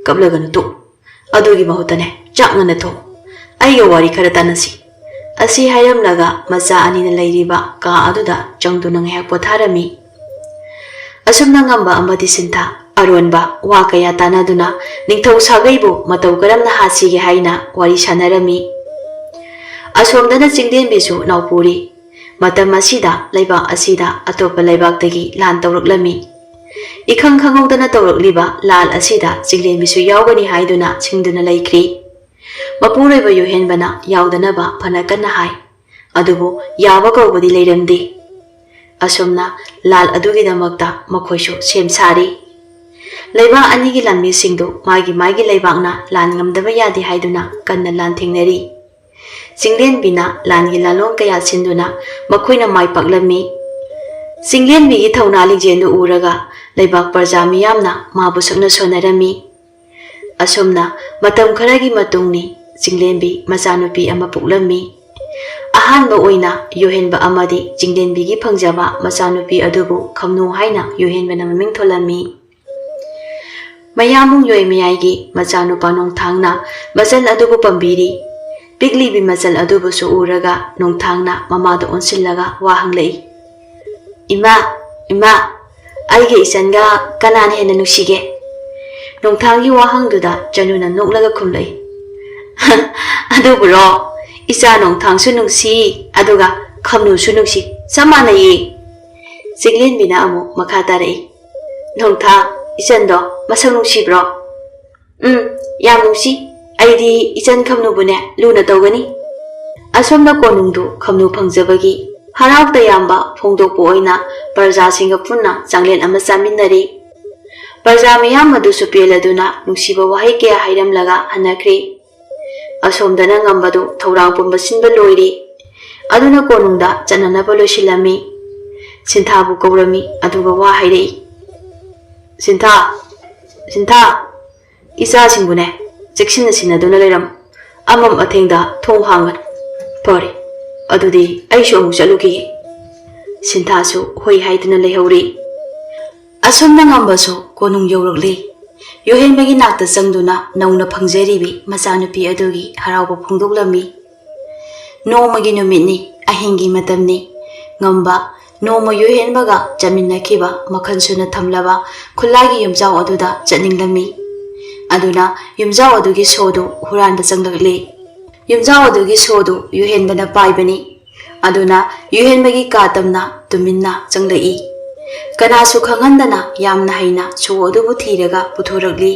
Kablaganu to. Adugi mahutane chakngana tho. Aiga wari khara tanasi. Asi hairamlaga macha anina leiriba ka aduda changduna ngahak potharami. Asumna ngamba amadi sintha aronba wa kaya tanaduna ningthau sagaibu matau karamna hasige haina wari sanarami. Asomdana chingdenbisu naupuri. Matam asida laibak asida atopa laibaktagi lan tawraklami. Ikhang khangawdana tawrakliba lal asida chingdenbisu yaugani haiduna chingduna laikri. Mapureba Yohen bana yaudanaba phana kanna hai. ꯑꯗꯨꯕꯨ ꯌꯥꯕ ꯀꯧꯕꯗꯤ ꯂꯩꯔꯝꯗꯦ꯫ ꯑꯁꯨꯝꯅ ꯂꯥꯜ ꯑꯗꯨꯒꯤꯗꯃꯛꯇ ꯃꯈꯣꯏꯁꯨ ꯁꯦꯝ ꯁꯥꯔꯤ꯫ ꯂꯩꯕꯥꯛ ꯑꯅꯤꯒꯤ ꯂꯥꯟꯃꯤꯁꯤꯡꯗꯨ ꯃꯥꯒꯤ ꯂꯩꯕꯥꯛꯅ ꯂꯥꯟ ꯉꯝꯗꯕ ꯌꯥꯗꯦ ꯍꯥꯏꯗꯨꯅ ꯀꯟꯅ ꯂꯥꯟꯊꯦꯡꯅꯔꯤ꯫ ꯆꯤꯡꯂꯦꯟꯕꯤꯅ ꯂꯥꯟꯒꯤ ꯂꯥꯟꯂꯣꯟ ꯀꯌꯥ ꯁꯤꯟꯗꯨꯅ ꯃꯈꯣꯏꯅ ꯃꯥꯏ ꯄꯥꯛꯂꯝꯃꯤ꯫ ꯆꯤꯡꯂꯦꯟꯕꯤꯒꯤ ꯊꯧꯅꯥ ꯂꯤꯡꯖꯦꯜꯗꯨ ꯎꯔꯒ ꯂꯩꯕꯥꯛ ꯄ꯭ꯔꯖꯥ ꯃꯤꯌꯥꯝꯅ ꯃꯥꯕꯨ ꯁꯛꯅ ꯁꯣꯟꯅꯔꯝꯃꯤ꯫ ꯑꯁꯨꯝꯅ ꯃꯇꯝ ꯈꯔꯒꯤ ꯃꯇꯨꯡꯅꯤ ꯆꯤꯡꯂꯦꯟꯕꯤ ꯃꯆꯥꯅꯨꯄꯤ ꯑꯃ ꯄꯣꯛꯂꯝꯃꯤ꯫ ꯑꯍꯥꯟꯕ ꯑꯣꯏꯅ ꯌꯣꯍꯦꯟꯕ ꯑꯃꯗꯤ ꯆꯤꯡꯂꯦꯟꯕꯤꯒꯤ ꯐꯪꯖꯕ ꯃꯆꯥꯅꯨꯄꯤ ꯑꯗꯨꯕꯨ ꯈꯝꯅꯨ ꯍꯥꯏꯅ ꯌꯣꯍꯦꯟꯕꯅ ꯃꯃꯤꯡ ꯊꯣꯜꯂꯝꯃꯤ꯫ ꯃꯌꯥꯝꯕꯨꯡ ꯌꯣꯏꯃꯌꯥꯏꯒꯤ ꯃꯆꯥꯅꯨꯄꯥ ꯅꯣꯡꯊꯥꯡꯅ ꯃꯆꯜ ꯑꯗꯨꯕꯨ ꯄꯥꯝꯕꯤꯔꯤ꯫ ꯄꯤꯛꯂꯤꯕꯤ ꯃꯆꯜ ꯑꯗꯨꯕꯨꯁꯨ ꯎꯔꯒ ꯅꯣꯡꯊꯥꯡꯅ ꯃꯃꯥꯗ ꯑꯣꯟꯁꯤꯜꯂꯒ ꯋꯥ ꯍꯪꯂꯛꯏ꯫ "ꯏꯃꯥ, ꯏꯃꯥ, ꯑꯩꯒꯤ ꯏꯆꯟꯒ ꯀꯅꯥꯅ ꯍꯦꯟꯅ ꯅꯨꯡꯁꯤꯒꯦ?" ꯅꯣꯡꯊꯥꯡꯒꯤ ꯋꯥꯍꯪꯗꯨꯗ ꯆꯅꯨꯅ ꯅꯣꯛꯂꯒ ꯈꯨꯝꯂꯛꯏ꯫ "ꯑꯗꯨꯕꯨꯔꯣ, ꯏꯆꯥ ꯅꯣꯡꯊꯥꯡꯁꯨ ꯅꯨꯡꯁꯤ ꯑꯗꯨꯒ ꯈꯝꯅꯨꯁꯨ ꯅꯨꯡꯁꯤ, ꯆꯞ ꯃꯥꯟꯅꯩꯌꯦ." ꯆꯤꯡꯂꯦꯟꯕꯤꯅ ꯑꯃꯨꯛ ꯃꯈꯥ ꯇꯥꯔꯛꯏ꯫ "ꯅꯣꯡꯊꯥꯡ, ꯏꯆꯟꯗꯣ ꯃꯁꯛ ꯅꯨꯡꯁꯤꯕ꯭ꯔꯣ?" "ꯌꯥꯝ ꯅꯨꯡꯁꯤ. ꯑꯩꯗꯤ ꯏꯆꯟ ꯈꯝꯅꯨꯕꯨꯅꯦ ꯂꯨꯅ ꯇꯧꯒꯅꯤ." ꯑꯁꯣꯝꯗ ꯀꯣꯅꯨꯡꯗꯨ ꯈꯝꯅꯨ ꯐꯪꯖꯕꯒꯤ ꯍꯔꯥꯎ ꯇꯌꯥꯝꯕ ꯐꯣꯡꯗꯣꯛꯄ ꯑꯣꯏꯅ ꯄ꯭ꯔꯖꯥꯁꯤꯡꯒ ꯄꯨꯟꯅ ꯆꯥꯛꯂꯦꯟ ꯑꯃ ꯆꯥꯃꯤꯟꯅꯔꯤ꯫ ꯄ꯭ꯔꯖꯥ ꯃꯤꯌꯥꯝ ꯑꯗꯨꯁꯨ ꯄꯦꯜꯂꯗꯨꯅ ꯅꯨꯡꯁꯤꯕ ꯋꯥꯍꯩ ꯀꯌꯥ ꯍꯥꯏꯔꯝꯂꯒ ꯍꯟꯅꯈ꯭ꯔꯤ꯫ ꯑꯁꯣꯝꯗꯅ ꯉꯝꯕꯗꯨ ꯊꯧꯔꯥꯡ ꯄꯨꯝꯕ ꯁꯤꯟꯕ ꯂꯣꯏꯔꯤ꯫ ꯑꯗꯨꯅ ꯀꯣꯅꯨꯡꯗ ꯆꯠꯅꯅꯕ ꯂꯣꯏꯁꯤꯜꯂꯝꯃꯤ꯫ ꯁꯤꯟꯊꯥꯕꯨ ꯀꯧꯔꯝꯃꯤ ꯑꯗꯨꯒ ꯋꯥ ꯍꯥꯏꯔꯛꯏ꯫ "ꯁꯤꯟꯊꯥ, ꯁꯤꯟꯊꯥ, ꯏꯆꯥꯁꯤꯡꯕꯨꯅꯦ ꯆꯦꯛꯁꯤꯟꯅ ꯁꯤꯟꯅꯗꯨꯅ ꯂꯩꯔꯝꯃꯨ꯫ ꯑꯃꯝ ꯑꯊꯦꯡꯗ ꯊꯣꯡ ꯍꯥꯡꯒꯅꯨ." "ꯐꯔꯦ, ꯑꯗꯨꯗꯤ ꯑꯩꯁꯨ ꯑꯃꯨꯛ ꯆꯠꯂꯨꯈꯤꯒꯦ." ꯁꯤꯟꯊꯥꯁꯨ ꯍꯣꯏ ꯍꯥꯏꯗꯨꯅ ꯂꯩꯍꯧꯔꯤ꯫ ꯑꯁꯣꯝꯅ ꯉꯝꯕꯁꯨ ꯀꯣꯅꯨꯡ ꯌꯧꯔꯛꯂꯤ꯫ ꯌꯣꯍꯦꯟꯕꯒꯤ ꯅꯥꯛꯇ ꯆꯪꯗꯨꯅ ꯅꯧꯅ ꯐꯪꯖꯔꯤꯕꯤ ꯃꯆꯥꯅꯨꯄꯤ ꯑꯗꯨꯒꯤ ꯍꯔꯥꯎꯕ ꯐꯣꯡꯗꯣꯛꯂꯝꯃꯤ꯫ ꯅꯣꯡꯃꯒꯤ ꯅꯨꯃꯤꯠꯅꯤ, ꯑꯍꯤꯡꯒꯤ ꯃꯇꯝꯅꯤ꯫ ꯉꯝꯕ ꯅꯣꯡꯃ ꯌꯣꯍꯦꯟꯕꯒ ꯆꯠꯃꯤꯟꯅꯈꯤꯕ ꯃꯈꯜ ꯁꯨꯅ ꯊꯝꯂꯕ ꯈꯨꯠꯂꯥꯏꯒꯤ ꯌꯨꯝꯖꯥꯎ ꯑꯗꯨꯗ ꯆꯠꯅꯤꯡꯂꯝꯃꯤ꯫ ꯑꯗꯨꯅ ꯌꯨꯝꯖꯥꯎ ꯑꯗꯨꯒꯤ ꯁꯣꯗꯨ ꯍꯨꯔꯥꯟꯕ ꯆꯪꯂꯛꯂꯤ꯫ ꯌꯨꯝꯖꯥꯎ ꯑꯗꯨꯒꯤ ꯁꯣꯗꯨ ꯌꯣꯍꯦꯟꯕꯅ ꯄꯥꯏꯕꯅꯤ꯫ ꯑꯗꯨꯅ ꯌꯣꯍꯦꯟꯕꯒꯤ ꯀꯥ ꯇꯝꯅ ꯇꯨꯃꯤꯟꯅ ꯆꯪꯂꯛꯏ꯫ ꯀꯅꯥꯁꯨ ꯈꯪꯍꯟꯗꯅ ꯌꯥꯝꯅ ꯍꯩꯅ ꯁꯣ ꯑꯗꯨꯕꯨ ꯊꯤꯔꯒ ꯄꯨꯊꯣꯔꯛꯂꯤ꯫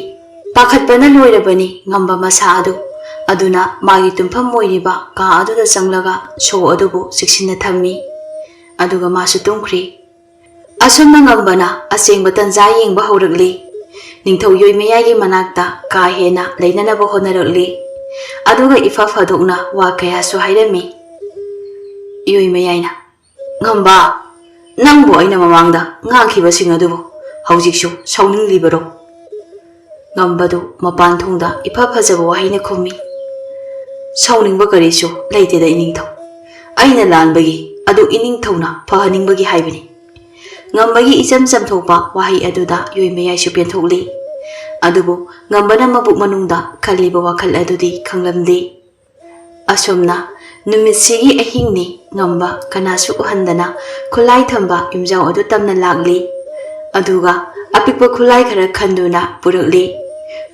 ꯄꯥꯈꯠꯄꯅ ꯂꯣꯏꯔꯕꯅꯤ ꯉꯝꯕ ꯃꯁꯥ ꯑꯗꯨ꯫ ꯑꯗꯨꯅ ꯃꯥꯒꯤ ꯇꯨꯝꯐꯝ ꯑꯣꯏꯔꯤꯕ ꯀꯥ ꯑꯗꯨꯗ ꯆꯪꯂꯒ ꯁꯣ ꯑꯗꯨꯕꯨ ꯆꯦꯛꯁꯤꯟꯅ ꯊꯝꯃꯤ꯫ ꯑꯗꯨꯒ ꯃꯥꯁꯨ ꯇꯨꯝꯈ꯭ꯔꯤ꯫ ꯑꯁꯨꯝꯅ ꯉꯝꯕꯅ ꯑꯆꯦꯡꯕ ꯇꯟꯖꯥ ꯌꯦꯡꯕ ꯍꯧꯔꯛꯂꯤ꯫ ꯅꯤꯡꯊꯧ ꯌꯣꯏꯃꯌꯥꯏꯒꯤ ꯃꯅꯥꯛꯇ ꯀꯥ ꯍꯦꯟꯅ ꯂꯩꯅꯅꯕ ꯍꯣꯠꯅꯔꯛꯂꯤ꯫ ꯑꯗꯨꯒ ꯏꯐ ꯐꯥꯗꯣꯛꯅ ꯋꯥ ꯀꯌꯥꯁꯨ ꯍꯥꯏꯔꯝꯃꯤ꯫ ꯌꯣꯏꯃꯌꯥꯏꯅ, "ꯉꯝꯕ, ꯅꯪꯕꯨ ꯑꯩꯅ ꯃꯃꯥꯡꯗ ꯉꯥꯡꯈꯤꯕꯁꯤꯡ ꯑꯗꯨꯕꯨ ꯍꯧꯖꯤꯛꯁꯨ ꯁꯥꯎꯅꯤꯡꯂꯤꯕꯔꯣ?" ꯉꯝꯕꯗꯨ ꯃꯄꯥꯟ ꯊꯣꯡꯗ ꯏꯐ ꯐꯖꯕ ꯋꯥꯍꯩꯅ ꯈꯨꯝꯃꯤ꯫ "ꯁꯥꯎꯅꯤꯡꯕ ꯀꯔꯤꯁꯨ ꯂꯩꯇꯦꯗ ꯏꯅꯤꯡꯊꯧ. ꯑꯩꯅ ꯂꯥꯟꯕꯒꯤ ꯑꯗꯨ ꯏꯅꯤꯡꯊꯧꯅ ꯐꯍꯟꯅꯤꯡꯕꯒꯤ ꯍꯥꯏꯕꯅꯤ." ꯉꯝꯕꯒꯤ ꯏꯆꯝ ꯆꯝꯊꯣꯛꯄ ꯋꯥꯍꯩ ꯑꯗꯨꯗ ꯌꯣꯏꯃꯌꯥꯏꯁꯨ ꯄꯦꯟꯊꯣꯛꯂꯤ꯫ ꯑꯗꯨꯕꯨ ꯉꯝꯕꯅ ꯃꯕꯨꯛ ꯃꯅꯨꯡꯗ ꯈꯜꯂꯤꯕ ꯋꯥꯈꯜ ꯑꯗꯨꯗꯤ ꯈꯪꯂꯝꯗꯦ꯫ ꯑꯁꯨꯝꯅ ꯅꯨꯃꯤꯠꯁꯤꯒꯤ ꯑꯍꯤꯡꯅꯤ ꯉꯝꯕ ꯀꯅꯥꯁꯨ ꯎꯍꯟꯗꯅ ꯈꯨꯠꯂꯥꯏ ꯊꯝꯕ ꯌꯨꯝꯖꯥꯎ ꯑꯗꯨ ꯇꯝꯅ ꯂꯥꯛꯂꯤ꯫ ꯑꯗꯨꯒ ꯑꯄꯤꯛꯄ ꯈꯨꯠꯂꯥꯏ ꯈꯔ ꯈꯟꯗꯨꯅ ꯄꯨꯔꯛꯂꯤ꯫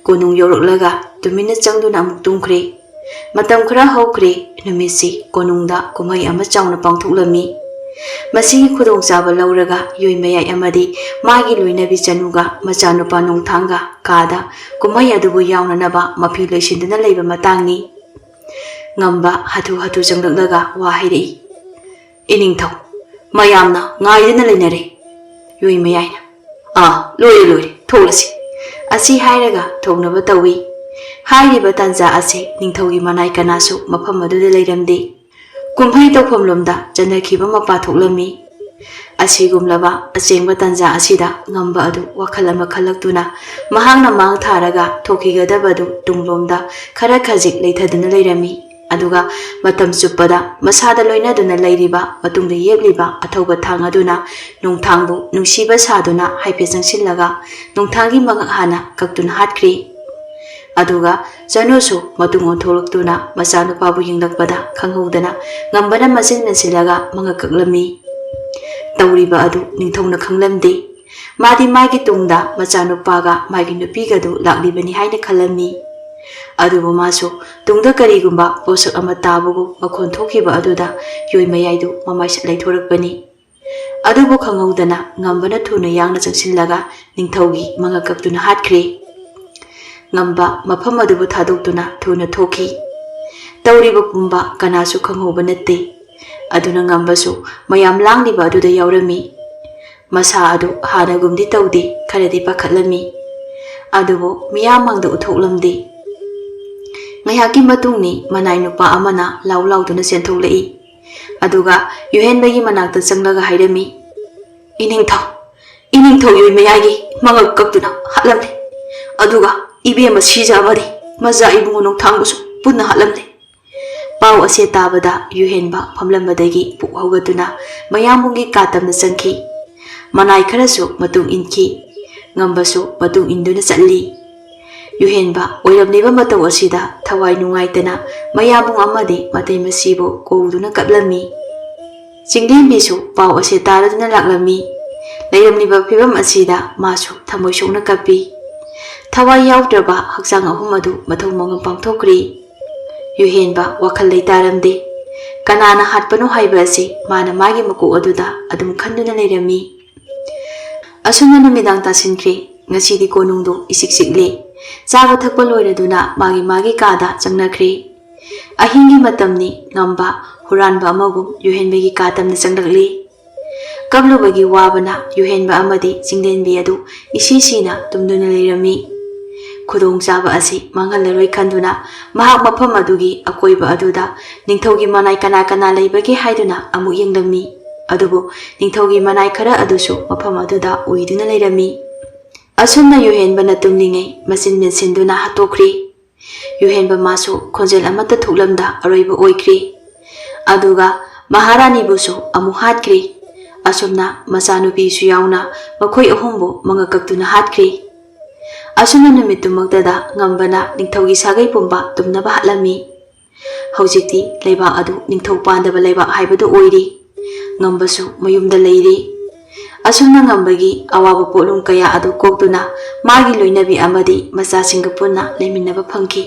ꯀꯣꯅꯨꯡ ꯌꯧꯔꯛꯂꯒ ꯇꯨꯃꯤꯟꯅ ꯆꯪꯗꯨꯅ ꯑꯃꯨꯛ ꯇꯨꯝꯈ꯭ꯔꯤ꯫ ꯃꯇꯝ ꯈꯔ ꯍꯧꯈ꯭ꯔꯤ꯫ ꯅꯨꯃꯤꯠꯁꯤ ꯀꯣꯅꯨꯡꯗ ꯀꯨꯝꯍꯩ ꯑꯃ ꯆꯥꯎꯅ ꯄꯥꯡꯊꯣꯛꯂꯝꯃꯤ꯫ ꯃꯁꯤꯒꯤ ꯈꯨꯗꯣꯡꯆꯥꯕ ꯂꯧꯔꯒ ꯌꯣꯏꯃꯌꯥꯏ ꯑꯃꯗꯤ ꯃꯥꯒꯤ ꯂꯣꯏꯅꯕꯤ ꯆꯅꯨꯒ ꯃꯆꯥꯅꯨꯄꯥ ꯅꯣꯡꯊꯥꯡꯒ ꯀꯥꯗ ꯀꯨꯝꯍꯩ ꯑꯗꯨꯕꯨ ꯌꯥꯎꯅꯅꯕ ꯃꯐꯤ ꯂꯣꯏꯁꯤꯟꯗꯨꯅ ꯂꯩꯕ ꯃꯇꯥꯡꯅꯤ꯫ ꯉꯝꯕ ꯍꯥꯊꯨ ꯍꯥꯊꯨ ꯆꯪꯂꯛꯂꯒ ꯋꯥ ꯍꯥꯏꯔꯛꯏ꯫ "ꯏꯅꯤꯡꯊꯧ, ꯃꯌꯥꯝꯅ ꯉꯥꯏꯗꯨꯅ ꯂꯩꯅꯔꯦ." ꯌꯣꯏꯃꯌꯥꯏꯅ, "ꯂꯣꯏꯔꯦ ꯂꯣꯏꯔꯦ, ꯊꯣꯛꯂꯁꯤ." ꯑꯁꯤ ꯍꯥꯏꯔꯒ ꯊꯣꯛꯅꯕ ꯇꯧꯏ꯫ ꯍꯥꯏꯔꯤꯕ ꯇꯥꯟꯖꯥ ꯑꯁꯤ ꯅꯤꯡꯊꯧꯒꯤ ꯃꯅꯥꯏ ꯀꯅꯥꯁꯨ ꯃꯐꯝ ꯑꯗꯨꯗ ꯂꯩꯔꯝꯗꯦ꯫ ꯀꯨꯝꯍꯩ ꯇꯧꯐꯝꯂꯣꯝꯗ ꯆꯠꯅꯈꯤꯕ ꯃꯄꯥ ꯊꯣꯛꯂꯝꯃꯤ꯫ ꯑꯁꯤꯒꯨꯝꯂꯕ ꯑꯆꯦꯡꯕ ꯇꯥꯟꯖꯥ ꯑꯁꯤꯗ ꯉꯝꯕ ꯑꯗꯨ ꯋꯥꯈꯜ ꯑꯃ ꯈꯜꯂꯛꯇꯨꯅ ꯃꯍꯥꯛꯅ ꯃꯥꯡ ꯊꯥꯔꯒ ꯊꯣꯛꯈꯤꯒꯗꯕꯗꯨ ꯇꯨꯡꯂꯣꯝꯗ ꯈꯔ ꯈꯖꯤꯛ ꯂꯩꯊꯗꯨꯅ ꯂꯩꯔꯝꯃꯤ꯫ ꯑꯗꯨꯒ ꯃꯇꯝ ꯆꯨꯞꯄꯗ ꯃꯁꯥꯗ ꯂꯣꯏꯅꯗꯨꯅ ꯂꯩꯔꯤꯕ ꯃꯇꯨꯡꯗ ꯌꯦꯞꯂꯤꯕ ꯑꯊꯧꯕ ꯊꯥꯡ ꯑꯗꯨꯅ ꯅꯣꯡꯊꯥꯡꯕꯨ ꯅꯨꯡꯁꯤꯕ ꯁꯥꯗꯨꯅ ꯍꯥꯏꯐꯦꯠ ꯆꯪꯁꯤꯜꯂꯒ ꯅꯣꯡꯊꯥꯡꯒꯤ ꯃꯉꯛ ꯍꯥꯟꯅ ꯀꯛꯇꯨꯅ ꯍꯥꯠꯈ꯭ꯔꯤ꯫ ꯑꯗꯨꯒ ꯆꯅꯨꯁꯨ ꯃꯇꯨꯡ ꯑꯣꯟꯊꯣꯛꯂꯛꯇꯨꯅ ꯃꯆꯥꯅꯨꯄꯥꯕꯨ ꯌꯦꯡꯂꯛꯄꯗ ꯈꯪꯍꯧꯗꯅ ꯉꯝꯕꯅ ꯃꯆꯤꯟ ꯃꯦꯟꯁꯤꯜꯂꯒ ꯃꯉꯛ ꯀꯛꯂꯝꯃꯤ꯫ ꯇꯧꯔꯤꯕ ꯑꯗꯨ ꯅꯤꯡꯊꯧꯅ ꯈꯪꯂꯝꯗꯦ꯫ ꯃꯥꯗꯤ ꯃꯥꯒꯤ ꯇꯨꯡꯗ ꯃꯆꯥꯅꯨꯄꯥꯒ ꯃꯥꯒꯤ ꯅꯨꯄꯤꯒꯗꯨ ꯂꯥꯛꯂꯤꯕꯅꯤ ꯍꯥꯏꯅ ꯈꯜꯂꯝꯃꯤ꯫ ꯑꯗꯨꯕꯨ ꯃꯥꯁꯨ ꯇꯨꯡꯗ ꯀꯔꯤꯒꯨꯝꯕ ꯄꯣꯠꯁꯛ ꯑꯃ ꯇꯥꯕꯒꯨꯝ ꯃꯈꯣꯟ ꯊꯣꯛꯈꯤꯕ ꯑꯗꯨꯗ ꯌꯣꯏꯃꯌꯥꯏꯗꯨ ꯃꯃꯥꯏꯁꯠ ꯂꯩꯊꯣꯔꯛꯄꯅꯤ꯫ ꯑꯗꯨꯕꯨ ꯈꯪꯍꯧꯗꯅ ꯉꯝꯕꯅ ꯊꯨꯅ ꯌꯥꯡꯅ ꯆꯪꯁꯤꯜꯂꯒ ꯅꯤꯡꯊꯧꯒꯤ ꯃꯉꯛ ꯀꯛꯇꯨꯅ ꯍꯥꯠꯈ꯭ꯔꯤ꯫ ꯉꯝꯕ ꯃꯐꯝ ꯑꯗꯨꯕꯨ ꯊꯥꯗꯣꯛꯇꯨꯅ ꯊꯨꯅ ꯊꯣꯛꯈꯤ꯫ ꯇꯧꯔꯤꯕ ꯄꯨꯝꯕ ꯀꯅꯥꯁꯨ ꯈꯪꯍꯧꯕ ꯅꯠꯇꯦ꯫ ꯑꯗꯨꯅ ꯉꯝꯕꯁꯨ ꯃꯌꯥꯝ ꯂꯥꯡꯂꯤꯕ ꯑꯗꯨꯗ ꯌꯥꯎꯔꯝꯃꯤ꯫ ꯃꯁꯥ ꯑꯗꯨ ꯍꯥꯟꯅꯒꯨꯝꯗꯤ ꯇꯧꯗꯦ, ꯈꯔꯗꯤ ꯄꯥꯈꯠꯂꯝꯃꯤ, ꯑꯗꯨꯕꯨ ꯃꯤꯌꯥꯝ ꯃꯥꯡꯗ ꯎꯠꯊꯣꯛꯂꯝꯗꯦ꯫ ꯉꯥꯏꯍꯥꯛꯀꯤ ꯃꯇꯨꯡꯅꯤ ꯃꯅꯥꯏ ꯅꯨꯄꯥ ꯑꯃꯅ ꯂꯥꯎ ꯂꯥꯎꯗꯨꯅ ꯆꯦꯟꯊꯣꯛꯂꯛꯏ꯫ ꯑꯗꯨꯒ ꯌꯨꯍꯦꯟꯕꯒꯤ ꯃꯅꯥꯛꯇ ꯆꯪꯂꯒ ꯍꯥꯏꯔꯝꯃꯤ, ꯏꯅꯤꯡꯊꯧ ꯌꯣꯏꯃꯌꯥꯏꯒꯤ ꯃꯉꯛ ꯀꯛꯇꯨꯅ ꯍꯥꯠꯂꯝꯂꯦ, ꯑꯗꯨꯒ ꯏꯕꯦꯝꯃ ꯁꯤꯖ ꯑꯃꯗꯤ ꯃꯆꯥ ꯏꯕꯨꯡꯉꯣ ꯅꯣꯡꯊꯥꯡꯕꯁꯨ ꯄꯨꯟꯅ ꯍꯥꯠꯂꯝꯂꯦ꯫ ꯄꯥꯎ ꯑꯁꯤ ꯇꯥꯕꯗ ꯌꯨꯍꯦꯟꯕ ꯐꯝꯂꯝꯕꯗꯒꯤ ꯄꯨꯛ ꯍꯧꯒꯠꯇꯨꯅ ꯃꯌꯥꯝꯕꯨꯡꯒꯤ ꯀꯥ ꯇꯝꯅ ꯆꯪꯈꯤ꯫ ꯃꯅꯥꯏ ꯈꯔꯁꯨ ꯃꯇꯨꯡ ꯏꯟꯈꯤ, ꯉꯝꯕꯁꯨ ꯃꯇꯨꯡ ꯏꯟꯗꯨꯅ ꯆꯠꯂꯤ꯫ ꯌꯨꯍꯦꯟꯕ ꯑꯣꯏꯔꯝꯂꯤꯕ ꯃꯇꯧ ꯑꯁꯤꯗ ꯊꯋꯥꯏ ꯅꯨꯡꯉꯥꯏꯇꯅ ꯃꯌꯥꯝꯕꯨꯡ ꯑꯃꯗꯤ ꯃꯇꯩꯃꯁꯤꯕꯨ ꯀꯧꯗꯨꯅ ꯀꯞꯂꯝꯃꯤ꯫ ꯆꯤꯡꯂꯦꯝꯕꯤꯁꯨ ꯄꯥꯎ ꯑꯁꯤ ꯇꯥꯔꯗꯨꯅ ꯂꯥꯛꯂꯝꯃꯤ꯫ ꯂꯩꯔꯝꯂꯤꯕ ꯐꯤꯚꯝ ꯑꯁꯤꯗ ꯃꯥꯁꯨ ꯊꯃꯣꯏ ꯁꯣꯛꯅ ꯀꯞꯄꯤ꯫ ꯊꯋꯥꯏ ꯌꯥꯎꯗ꯭ꯔꯕ ꯍꯛꯆꯥꯡ ꯑꯍꯨꯝ ꯑꯗꯨ ꯃꯊꯧ ꯃꯉꯝ ꯄꯥꯡꯊꯣꯛꯈ꯭ꯔꯤ꯫ ꯌꯨꯍꯦꯟꯕ ꯋꯥꯈꯜ ꯂꯩꯇꯥꯔꯝꯗꯦ꯫ ꯀꯅꯥꯅ ꯍꯥꯠꯄꯅꯣ ꯍꯥꯏꯕ ꯑꯁꯤ ꯃꯥꯅ ꯃꯥꯒꯤ ꯃꯀꯣꯛ ꯑꯗꯨꯗ ꯑꯗꯨꯝ ꯈꯟꯗꯨꯅ ꯂꯩꯔꯝꯃꯤ꯫ ꯑꯁꯨꯝꯅ ꯅꯨꯃꯤꯗꯥꯡ ꯇꯥꯁꯤꯟꯈ꯭ꯔꯦ꯫ ꯉꯁꯤꯗꯤ ꯀꯣꯅꯨꯡꯗꯨ ꯏꯆꯤꯛ ꯆꯤꯛꯂꯦ꯫ ꯆꯥꯕ ꯊꯛꯄ ꯂꯣꯏꯔꯗꯨꯅ ꯃꯥꯒꯤ ꯀꯥꯗ ꯆꯪꯅꯈ꯭ꯔꯦ꯫ ꯑꯍꯤꯡꯒꯤ ꯃꯇꯝꯅꯤ꯫ ꯉꯝꯕ ꯍꯨꯔꯥꯟꯕ ꯑꯃꯒꯨꯝ ꯌꯨꯍꯦꯟꯕꯒꯤ ꯀꯥ ꯇꯝꯅ ꯆꯪꯂꯛꯂꯤ꯫ ꯀꯞꯂꯨꯕꯒꯤ ꯋꯥꯕꯅ ꯌꯨꯍꯦꯟꯕ ꯑꯃꯗꯤ ꯆꯤꯡꯂꯦꯟꯕꯤ ꯑꯗꯨ ꯏꯁꯤ ꯁꯤꯅ ꯇꯨꯝꯗꯨꯅ ꯂꯩꯔꯝꯃꯤ꯫ ꯈꯨꯗꯣꯡꯆꯥꯕ ꯑꯁꯤ ꯃꯥꯡꯍꯜꯂꯔꯣꯏ ꯈꯟꯗꯨꯅ ꯃꯍꯥꯛ ꯃꯐꯝ ꯑꯗꯨꯒꯤ ꯑꯀꯣꯏꯕ ꯑꯗꯨꯗ ꯅꯤꯡꯊꯧꯒꯤ ꯃꯅꯥꯏ ꯀꯅꯥ ꯀꯅꯥ ꯂꯩꯕꯒꯦ ꯍꯥꯏꯗꯨꯅ ꯑꯃꯨꯛ ꯌꯦꯡꯂꯝꯃꯤ꯫ ꯑꯗꯨꯕꯨ ꯅꯤꯡꯊꯧꯒꯤ ꯃꯅꯥꯏ ꯈꯔ ꯑꯗꯨꯁꯨ ꯃꯐꯝ ꯑꯗꯨꯗ ꯎꯏꯗꯨꯅ ꯂꯩꯔꯝꯃꯤ꯫ ꯑꯁꯨꯝꯅ ꯌꯨꯍꯦꯟꯕꯅ ꯇꯨꯝꯂꯤꯉꯩ ꯃꯆꯤꯟ ꯃꯦꯟꯁꯤꯟꯗꯨꯅ ꯍꯥꯠꯇꯣꯛꯈ꯭ꯔꯤ꯫ ꯌꯨꯍꯦꯟꯕ ꯃꯥꯁꯨ ꯈꯣꯟꯖꯦꯜ ꯑꯃꯠꯇ ꯊꯣꯛꯂꯝꯗ ꯑꯔꯣꯏꯕ ꯑꯣꯏꯈ꯭ꯔꯤ꯫ ꯑꯗꯨꯒ ꯃꯍꯥꯔꯥꯅꯤꯕꯨꯁꯨ ꯑꯃꯨꯛ ꯍꯥꯠꯈ꯭ꯔꯤ꯫ ꯑꯁꯨꯝꯅ ꯃꯆꯥꯅꯨꯄꯤꯁꯨ ꯌꯥꯎꯅ ꯃꯈꯣꯏ ꯑꯍꯨꯝꯕꯨ ꯃꯉꯛ ꯀꯛꯇꯨꯅ ꯍꯥꯠꯈ꯭ꯔꯤ꯫ ꯑꯁꯨꯝꯅ ꯅꯨꯃꯤꯠꯇꯨꯃꯛꯇꯗ ꯉꯝꯕꯅ ꯅꯤꯡꯊꯧꯒꯤ ꯁꯥꯒꯩ ꯄꯨꯝꯕ ꯇꯨꯝꯅꯕ ꯍꯥꯠꯂꯝꯃꯤ꯫ ꯍꯧꯖꯤꯛꯇꯤ ꯂꯩꯕꯥꯛ ꯑꯗꯨ ꯅꯤꯡꯊꯧ ꯄꯥꯟꯗꯕ ꯂꯩꯕꯥꯛ ꯍꯥꯏꯕꯗꯨ ꯑꯣꯏꯔꯤ꯫ ꯉꯝꯕꯁꯨ ꯃꯌꯨꯝꯗ ꯂꯩꯔꯤ꯫ ꯑꯁꯨꯝꯅ ꯉꯝꯕꯒꯤ ꯑꯋꯥꯕ ꯄꯣꯠꯂꯨꯝ ꯀꯌꯥ ꯑꯗꯨ ꯀꯣꯛꯇꯨꯅ ꯃꯥꯒꯤ ꯂꯣꯏꯅꯕꯤ ꯑꯃꯗꯤ ꯃꯆꯥꯁꯤꯡꯒ ꯄꯨꯟꯅ ꯂꯩꯃꯤꯟꯅꯕ ꯐꯪꯈꯤ꯫